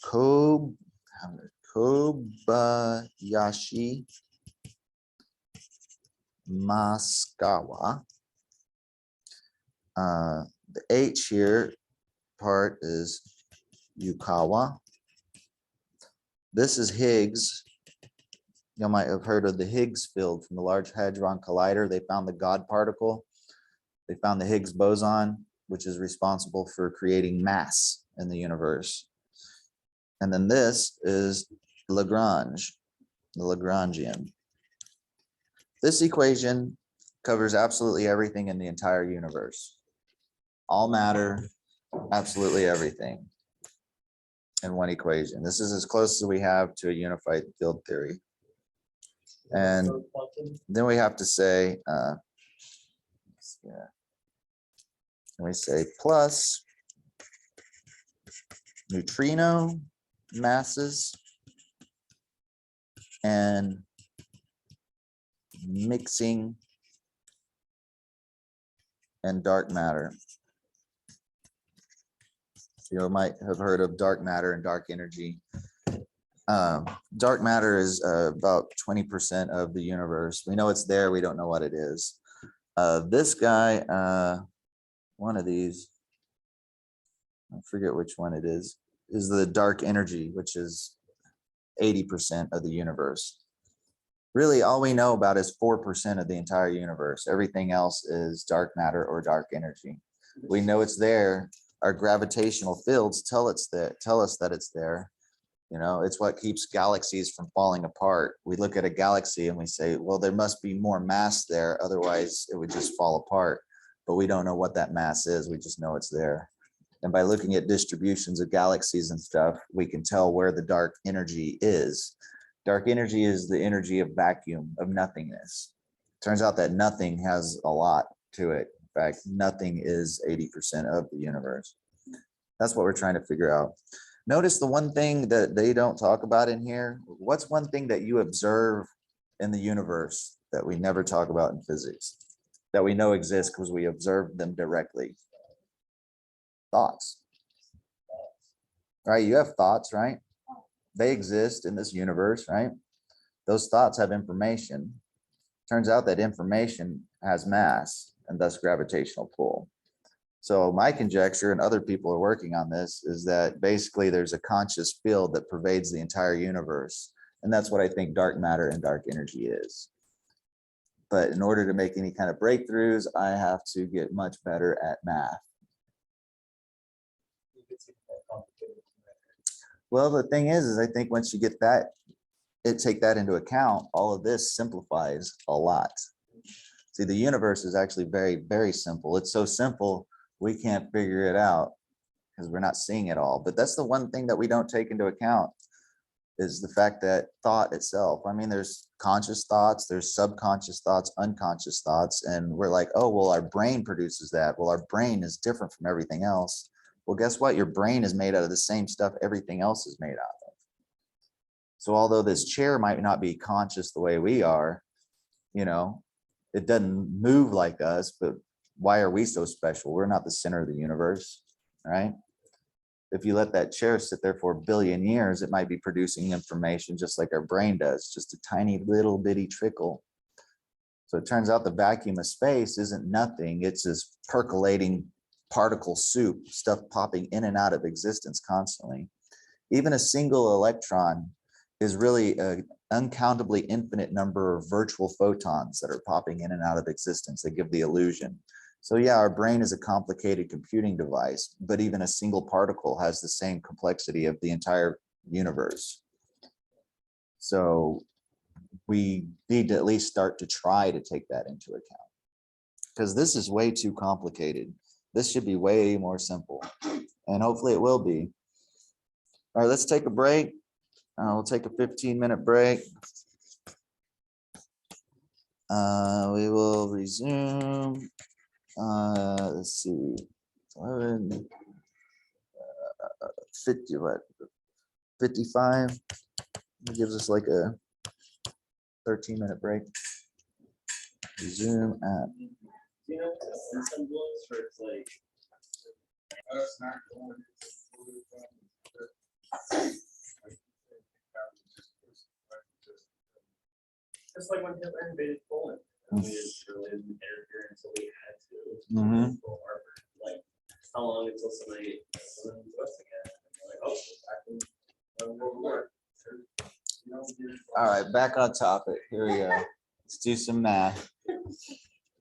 Kobayashi Maskawa. The H here part is Yukawa. This is Higgs. You might have heard of the Higgs field from the Large Hadron Collider. They found the God particle. They found the Higgs boson, which is responsible for creating mass in the universe. And then this is Lagrange, the Lagrangian. This equation covers absolutely everything in the entire universe. All matter, absolutely everything in one equation. This is as close as we have to a unified field theory. And then we have to say, we say plus neutrino masses and mixing and dark matter. You might have heard of dark matter and dark energy. Dark matter is about 20% of the universe. We know it's there. We don't know what it is. This guy, one of these, I forget which one it is the dark energy, which is 80% of the universe. Really, all we know about is 4% of the entire universe. Everything else is dark matter or dark energy. We know it's there. Our gravitational fields tell us that it's there. You know, it's what keeps galaxies from falling apart. We look at a galaxy and we say, well, there must be more mass there, otherwise it would just fall apart. But we don't know what that mass is. We just know it's there. And by looking at distributions of galaxies and stuff, we can tell where the dark energy is. Dark energy is the energy of vacuum, of nothingness. Turns out that nothing has a lot to it. In fact, nothing is 80% of the universe. That's what we're trying to figure out. Notice the one thing that they don't talk about in here. What's one thing that you observe in the universe that we never talk about in physics, that we know exists because we observe them directly? Thoughts. Right? You have thoughts, right? They exist in this universe, right? Those thoughts have information. Turns out that information has mass and thus gravitational pull. So my conjecture, and other people are working on this, is that basically there's a conscious field that pervades the entire universe. And that's what I think dark matter and dark energy is. But in order to make any kind of breakthroughs, I have to get much better at math. Well, the thing is I think once you get that, take that into account, all of this simplifies a lot. See, the universe is actually very, very simple. It's so simple, we can't figure it out because we're not seeing it all. But that's the one thing that we don't take into account, is the fact that thought itself. I mean, there's conscious thoughts, there's subconscious thoughts, unconscious thoughts, and we're like, oh, well, our brain produces that. Well, our brain is different from everything else. Well, guess what? Your brain is made out of the same stuff everything else is made out of. So although this chair might not be conscious the way we are, you know, it doesn't move like us, but why are we so special? We're not the center of the universe, right? If you let that chair sit there for 1 billion years, it might be producing information just like our brain does, just a tiny little bitty trickle. So it turns out the vacuum of space isn't nothing. It's this percolating particle soup, stuff popping in and out of existence constantly. Even a single electron is really an uncountably infinite number of virtual photons that are popping in and out of existence that give the illusion. So yeah, our brain is a complicated computing device, but even a single particle has the same complexity of the entire universe. So we need to at least start to try to take that into account, because this is way too complicated. This should be way more simple, and hopefully it will be. All right, let's take a break. We'll take a 15-minute break. We will resume. Let's see, 11, 50, what, 55. It gives us like a 13-minute break. Resume at. You know, some books where it's like, just like when Hitler invaded Poland. We just really didn't interfere until we had to. Mhm. Like, how long until somebody was us again? And we're like, oh, back in World War. All right, back on topic. Here we go. Let's do some math.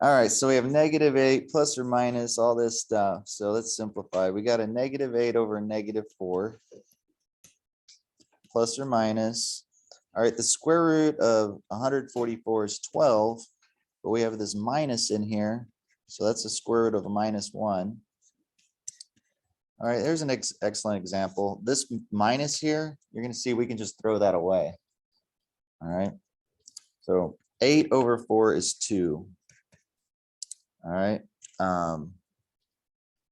All right, so we have -8 plus or minus all this stuff. So let's simplify. We got a -8 over a -4 plus or minus. All right, the square root of 144 is 12, but we have this minus in here. So that's the square root of a -1. All right, there's an excellent example. This minus here, you're going to see we can just throw that away. All right, so 8 over 4 is 2. All right,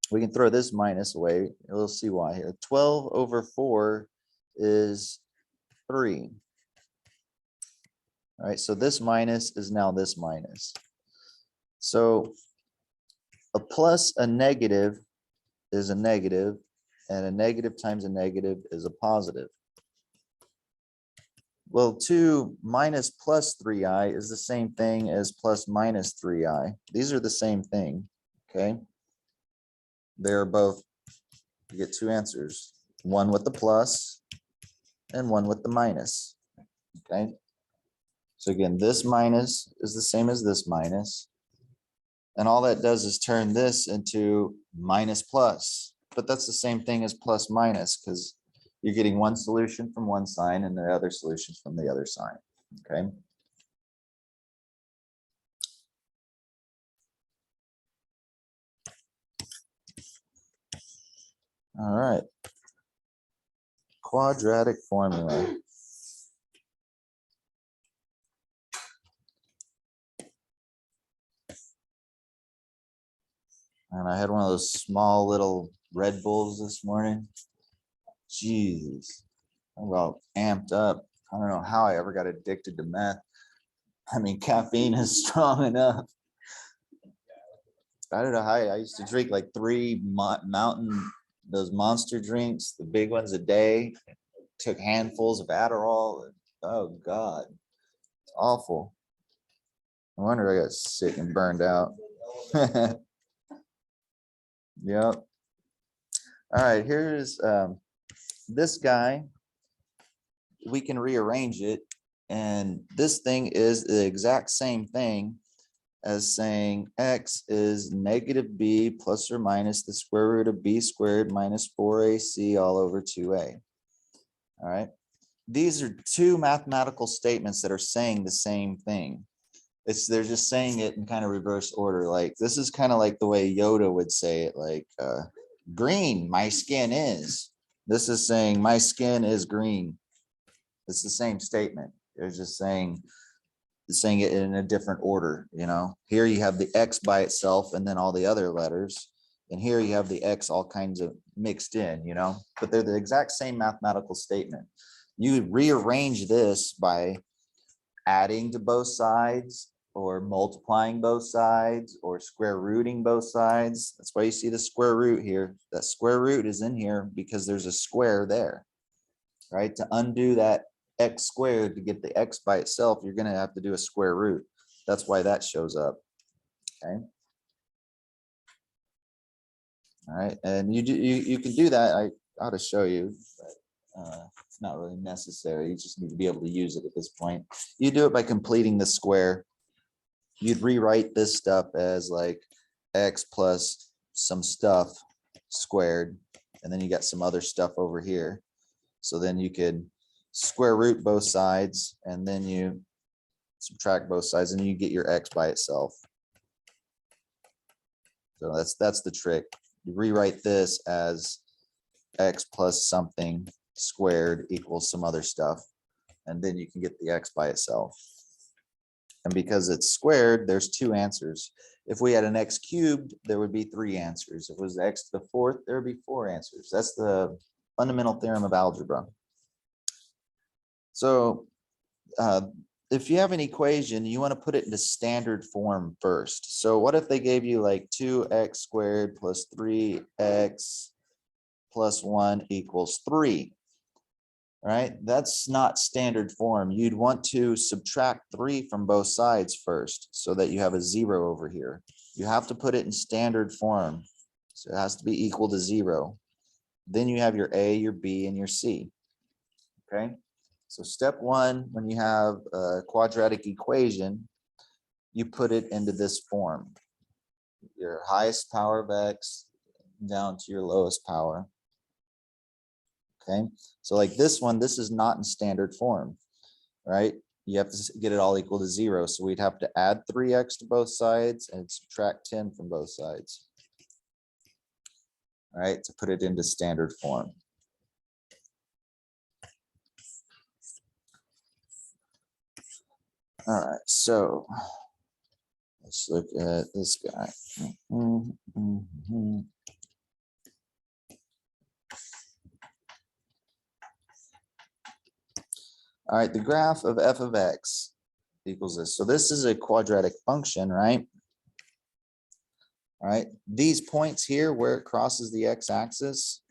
we can throw this minus away. We'll see why here. 12 over 4 is 3. All right, so this minus is now this minus. So a plus, a negative is a negative, and a negative times a negative is a positive. Well, 2 minus plus 3i is the same thing as plus minus 3i. These are the same thing, okay? They're both, you get two answers, one with the plus and one with the minus, okay? So again, this minus is the same as this minus. And all that does is turn this into minus plus, but that's the same thing as plus minus because you're getting one solution from one sign and the other solutions from the other sign, okay? All right. Quadratic formula. And I had one of those small little Red Bulls this morning. Jeez, I'm about amped up. I don't know how I ever got addicted to meth. I mean, caffeine is strong enough. I don't know how I used to drink like 3 mountain, those monster drinks, the big ones a day. Took handfuls of Adderall. Oh God, it's awful. No wonder I got sick and burned out. Yep. All right, here's this guy. We can rearrange it, and this thing is the exact same thing as saying x is -b plus or minus the square root of b squared minus 4ac all over 2a. All right, these are two mathematical statements that are saying the same thing. They're just saying it in kind of reverse order. Like this is kind of like the way Yoda would say it, like green, my skin is. This is saying my skin is green. It's the same statement. They're just saying it in a different order, you know. Here you have the X by itself and then all the other letters. And here you have the X all kinds of mixed in, you know, but they're the exact same mathematical statement. You rearrange this by adding to both sides or multiplying both sides or square rooting both sides. That's why you see the square root here. That square root is in here because there's a square there, right? To undo that x squared to get the x by itself, you're going to have to do a square root. That's why that shows up. Okay. All right, and you can do that. I ought to show you, but it's not really necessary. You just need to be able to use it at this point. You do it by completing the square. You'd rewrite this stuff as like x plus some stuff squared, and then you got some other stuff over here. So then you could square root both sides, and then you subtract both sides, and you get your x by itself. So that's the trick. You rewrite this as x plus something squared equals some other stuff, and then you can get the x by itself. And because it's squared, there's 2 answers. If we had an x cubed, there would be 3 answers. If it was x to the 4th, there would be 4 answers. That's the fundamental theorem of algebra. So if you have an equation, you want to put it into standard form first. So what if they gave you like 2x squared plus 3x plus 1 equals 3? Right? That's not standard form. You'd want to subtract 3 from both sides first so that you have a 0 over here. You have to put it in standard form. So it has to be equal to 0. Then you have your A, your B, and your C. Okay. So step one, when you have a quadratic equation, you put it into this form. Your highest power of x down to your lowest power. Okay, so like this one, this is not in standard form, right? You have to get it all equal to 0. So we'd have to add 3x to both sides and subtract 10 from both sides. All right, to put it into standard form. All right, so let's look at this guy. All right, the graph of f of x equals this. So this is a quadratic function, right? All right, these points here where it crosses the x-axis,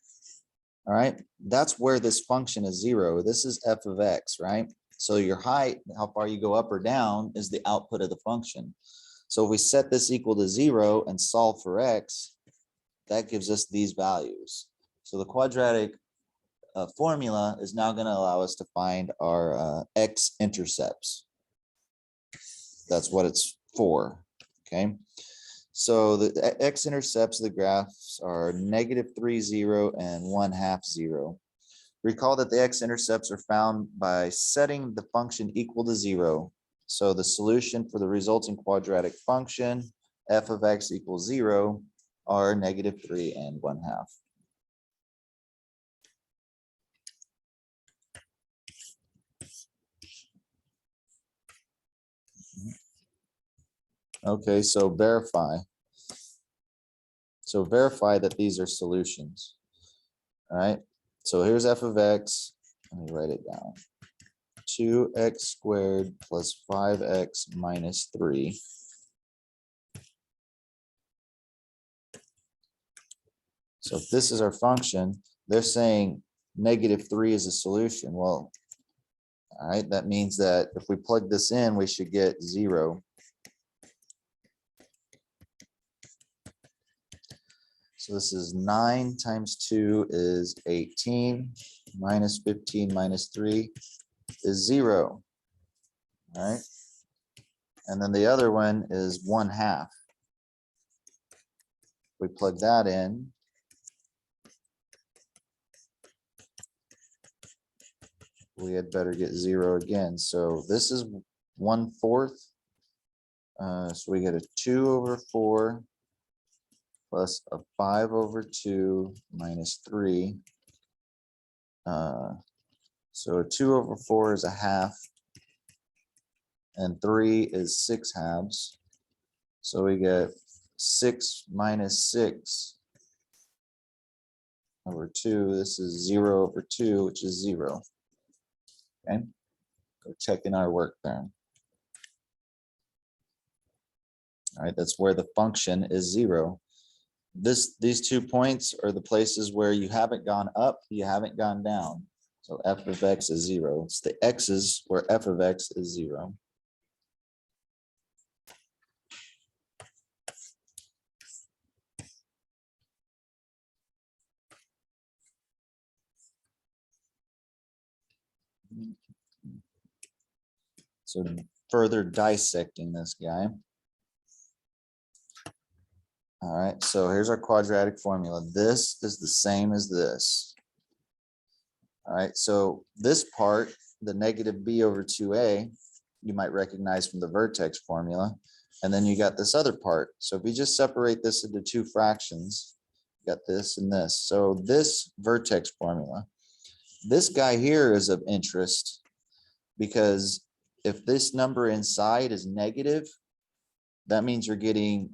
all right, that's where this function is 0. This is f of x, right? So your height, how far you go up or down, is the output of the function. So if we set this equal to 0 and solve for x, that gives us these values. So the quadratic formula is now going to allow us to find our x-intercepts. That's what it's for, okay? So the x-intercepts of the graphs are -3, 0, and 1/2, 0. Recall that the x-intercepts are found by setting the function equal to 0. So the solution for the resulting quadratic function, f of x equals 0, are -3 and 1/2. Okay, so verify. So verify that these are solutions. All right, so here's f of x. Let me write it down. 2x squared plus 5x minus 3. So if this is our function, they're saying -3 is a solution. Well, all right, that means that if we plug this in, we should get 0. So this is 9 times 2 is 18, minus 15 minus 3 is 0. All right. And then the other one is 1/2. We plug that in. We had better get 0 again. So this is 1/4. So we get a 2/4 plus a 5/2 minus 3. So a 2/4 is a 1/2. And 3 is 6/2. So we get 6 minus 6/2. This is 0/2, which is 0. Okay, go checking our work there. All right, that's where the function is 0. These 2 points are the places where you haven't gone up, you haven't gone down. So f of x is 0. It's the x's where f of x is 0. So further dissecting this guy. All right, so here's our quadratic formula. This is the same as this. All right, so this part, the -b/2a, you might recognize from the vertex formula. And then you got this other part. So if we just separate this into 2 fractions, you got this and this. So this vertex formula, this guy here is of interest because if this number inside is negative, that means you're getting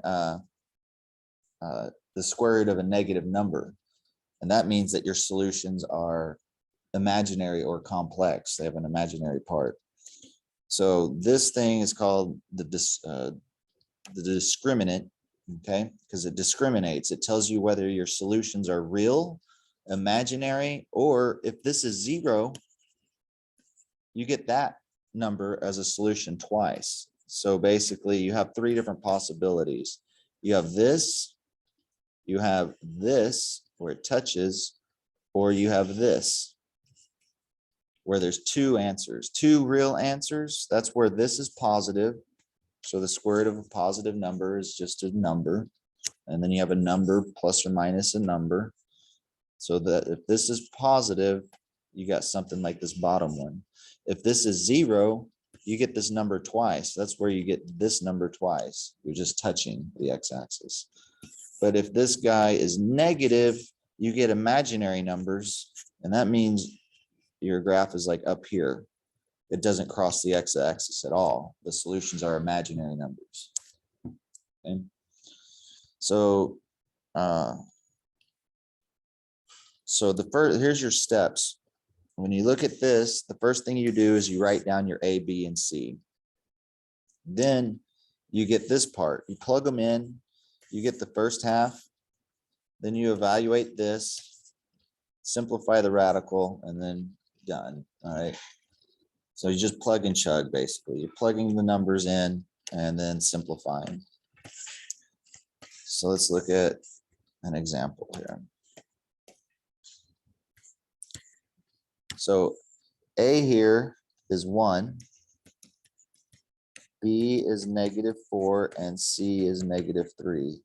the square root of a negative number. And that means that your solutions are imaginary or complex. They have an imaginary part. So this thing is called the discriminant, okay? Because it discriminates. It tells you whether your solutions are real, imaginary, or if this is 0, you get that number as a solution twice. So basically you have 3 different possibilities. You have this, you have this where it touches, or you have this. where there's two answers, two real answers. That's where this is positive. So the square root of a positive number is just a number. And then you have a number plus or minus a number. So that if this is positive, you got something like this bottom one. If this is 0, you get this number twice. That's where you get this number twice. You're just touching the x-axis. But if this guy is negative, you get imaginary numbers. And that means your graph is like up here. It doesn't cross the x-axis at all. The solutions are imaginary numbers. Okay. So, here's your steps. When you look at this, the first thing you do is you write down your A, B, and C. Then you get this part. You plug them in. You get the first half. Then you evaluate this, simplify the radical, and then done. All right. So you just plug and chug, basically. You're plugging the numbers in and then simplifying. So let's look at an example here. So A here is 1, B is -4, and C is -3.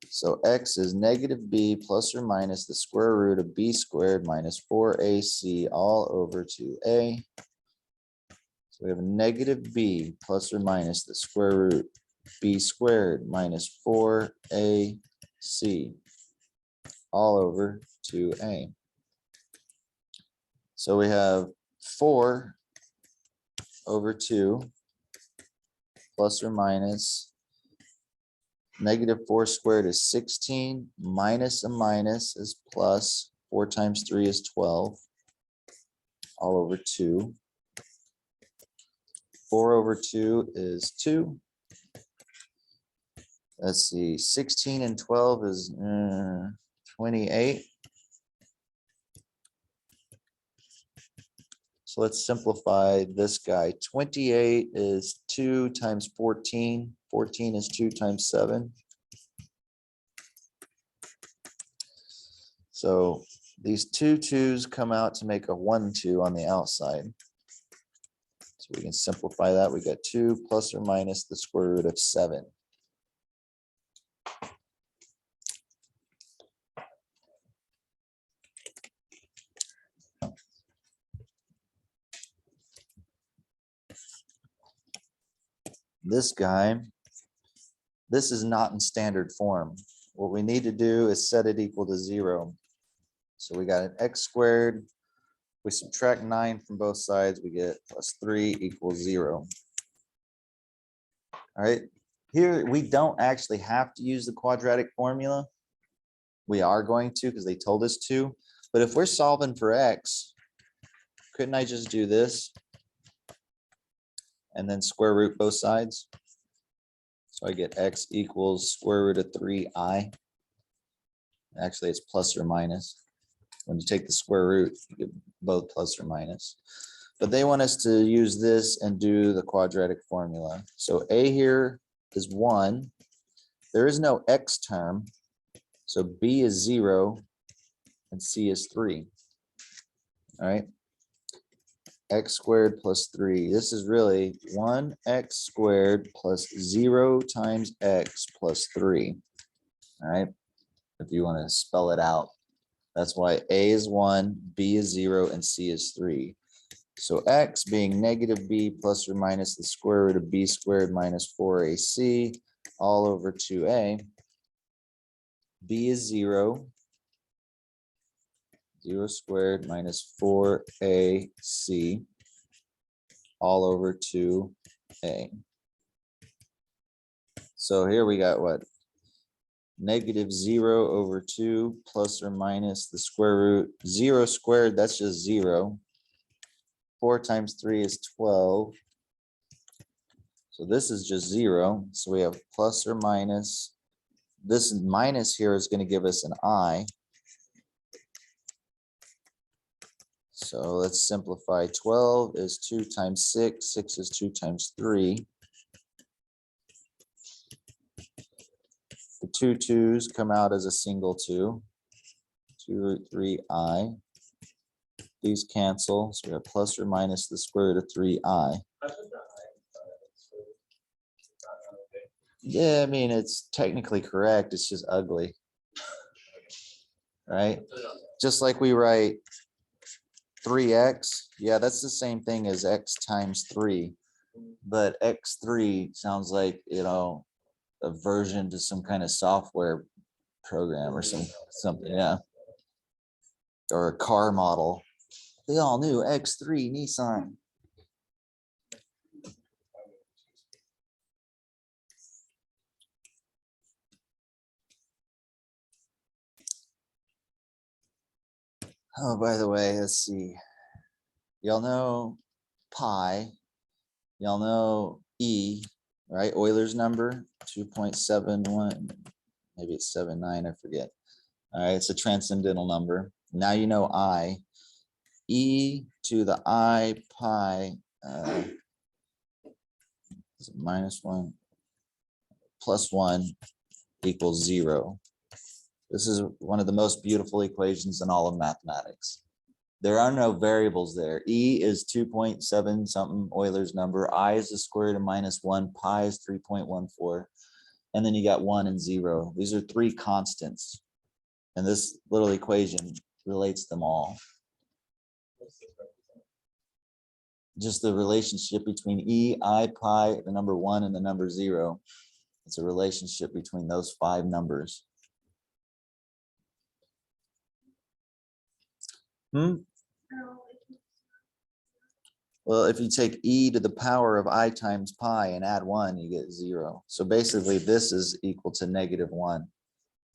So X is -b plus or minus the square root of B squared minus 4AC all over 2A. So we have a -b plus or minus the square root B squared minus 4AC all over 2A. So we have 4 over 2 plus or minus -4 squared is 16 minus a minus is plus. 4 times 3 is 12 all over 2. 4 over 2 is 2. Let's see, 16 and 12 is 28. So let's simplify this guy. 28 is 2 times 14. 14 is 2 times 7. So these two 2's come out to make a 1 2 on the outside. So we can simplify that. We got 2 plus or minus the square root of 7. This guy, this is not in standard form. What we need to do is set it equal to 0. So we got an x squared. We subtract 9 from both sides, we get +3 equals 0. All right, here we don't actually have to use the quadratic formula. We are going to because they told us to. But if we're solving for x, couldn't I just do this and then square root both sides? So I get x equals square root of 3i. Actually, it's plus or minus. When you take the square root, you get both plus or minus. But they want us to use this and do the quadratic formula. So A here is 1. There is no x term. So B is 0 and C is 3. All right. X squared plus 3. This is really 1x squared plus 0 times x plus 3. All right. If you want to spell it out. That's why A is 1, B is 0, and C is 3. So x being -b plus or minus the square root of b squared minus 4ac all over 2a. B is 0. 0 squared minus 4ac all over 2a. So here we got what? -0 over 2 plus or minus the square root. 0 squared, that's just 0. 4 times 3 is 12. So this is just 0. So we have plus or minus. This minus here is going to give us an I. So let's simplify. 12 is 2 times 6. 6 is 2 times 3. The two 2's come out as a single 2. 2 root 3i These cancel, so we have plus or minus the square root of 3i. I put the I, so it's not okay. Yeah, I mean, it's technically correct, it's just ugly. Right? Put it on there. Just like we write 3x, yeah, that's the same thing as x times 3. But x3 sounds like, you know, a version to some kind of software program or something, yeah. Or a car model. They all knew X3 Nissan. Oh, by the way, let's see. Y'all know pi. Y'all know E, right? Euler's number, 2.71. Maybe it's 79, I forget. All right, it's a transcendental number. Now you know I. E to the I pi is it -1 plus 1 equals 0. This is one of the most beautiful equations in all of mathematics. There are no variables there. E is 2.7 something Euler's number. I is the square root of -1. Pi is 3.14. And then you got 1 and 0. These are 3 constants. And this little equation relates them all. Just the relationship between E, I, pi, the number 1 and the number 0. It's a relationship between those 5 numbers. Well, if you take e to the power of I times pi and add 1, you get 0. So basically this is equal to -1,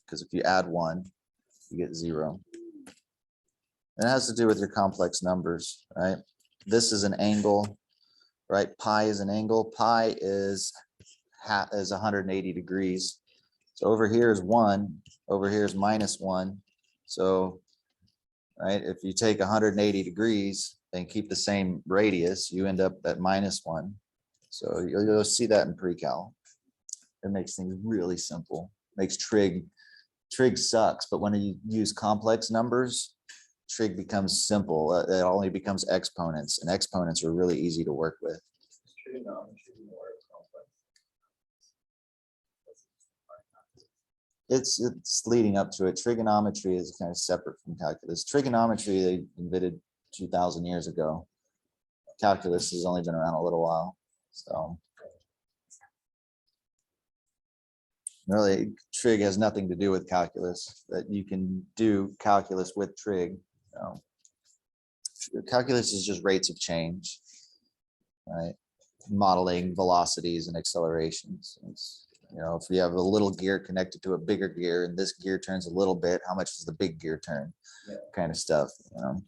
because if you add 1, you get 0. And it has to do with your complex numbers, right? This is an angle, right? Pi is an angle. Pi is 180 degrees. So over here is 1, over here is -1. So, right, if you take 180 degrees and keep the same radius, you end up at -1. So you'll see that in pre-cal. It makes things really simple. Makes trig sucks, but when you use complex numbers, trig becomes simple. It only becomes exponents, and exponents are really easy to work with. Trigonometry more complex. It's leading up to it. Trigonometry is kind of separate from calculus. Trigonometry they invented 2,000 years ago. Calculus has only been around a little while. So really, trig has nothing to do with calculus. That you can do calculus with trig. So, calculus is just rates of change, right? Modeling velocities and accelerations. It's, you know, if you have a little gear connected to a bigger gear and this gear turns a little bit, how much does the big gear turn? Yeah. Kind of stuff. You know?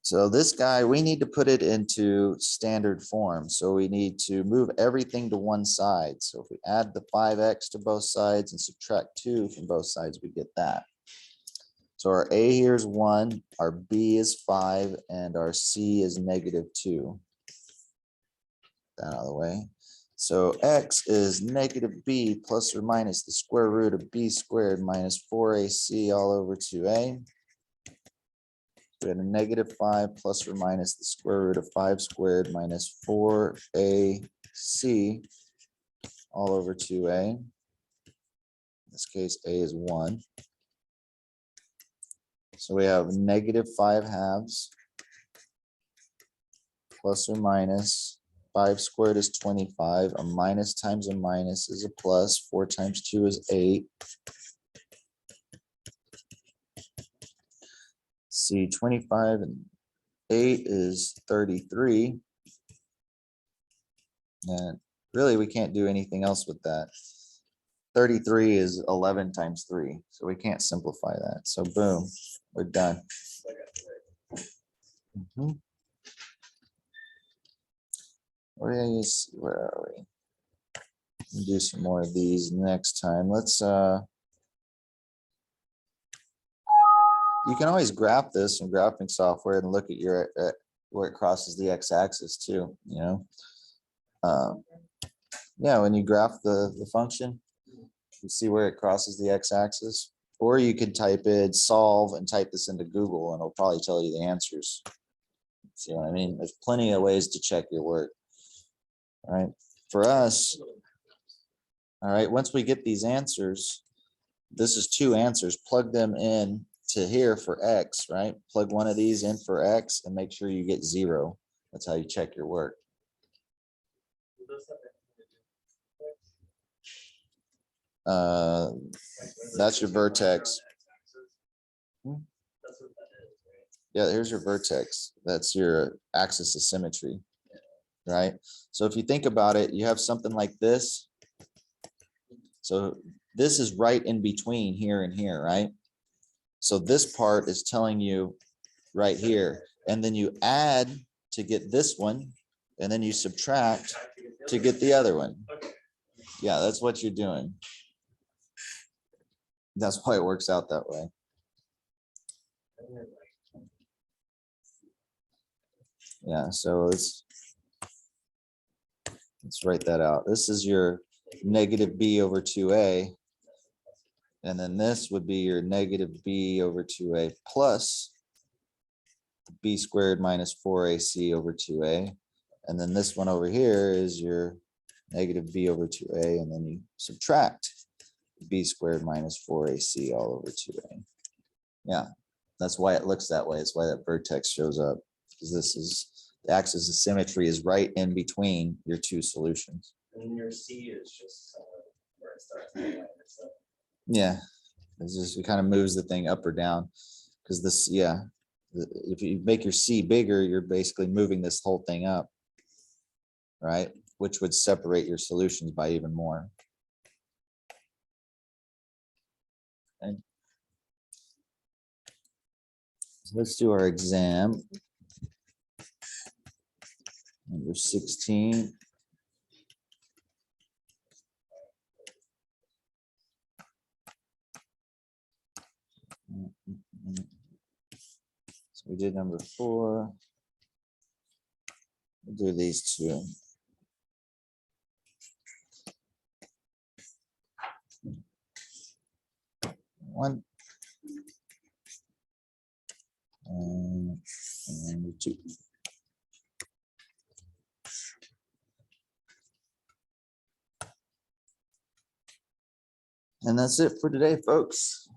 So this guy, we need to put it into standard form. So we need to move everything to one side. So if we add the 5x to both sides and subtract 2 from both sides, we get that. So our A here is 1, our B is 5, and our C is -2. That out of the way. So X is -b plus or minus the square root of b squared minus 4ac all over 2a. We had a -5 plus or minus the square root of 5 squared minus 4ac all over 2a. In this case, a is 1. So we have -5/2 plus or minus 5 squared is 25. A minus times a minus is a plus. 4 times 2 is 8. See, 25 and 8 is 33. And really, we can't do anything else with that. 33 is 11 times 3. So we can't simplify that. So boom, we're done. Mhm. Where are we? We'll do some more of these next time. Let's you can always graph this in graphing software and look at your where it crosses the x-axis too, you know. Yeah, when you graph the function, you see where it crosses the x-axis. Or you could type in solve and type this into Google and it'll probably tell you the answers. See what I mean? There's plenty of ways to check your work. All right, for us, all right, once we get these answers, this is 2 answers, plug them in to here for X, right? Plug one of these in for X and make sure you get 0. That's how you check your work. That's your vertex. Yeah, here's your vertex. That's your axis of symmetry, right? So if you think about it, you have something like this. So this is right in between here and here, right? So this part is telling you right here, and then you add to get this one, and then you subtract to get the other one. Yeah, that's what you're doing. That's why it works out that way. Yeah, so let's write that out. This is your negative b over 2a. And then this would be your negative b over 2a plus b squared minus 4ac over 2a. And then this one over here is your negative b over 2a. And then you subtract b squared minus 4ac all over 2a. Yeah, that's why it looks that way. It's why that vertex shows up. Because this is the axis of symmetry is right in between your 2 solutions. And your C is just where it starts. Yeah, it's just, it kind of moves the thing up or down. Because this, yeah, if you make your C bigger, you're basically moving this whole thing up, right? Which would separate your solutions by even more. Okay. So let's do our exam. Number 16. So we did number 4. We'll do these 2. One. And number 2. And that's it for today, folks.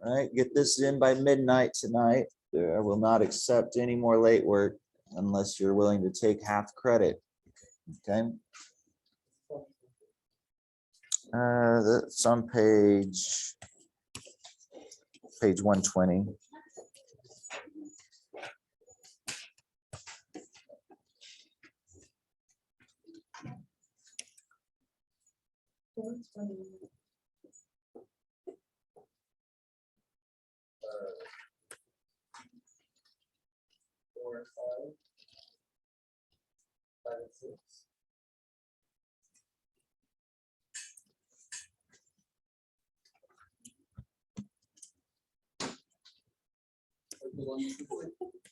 All right, get this in by midnight tonight. I will not accept any more late work unless you're willing to take half credit. Okay. That's on page 120. Four, five, and 6.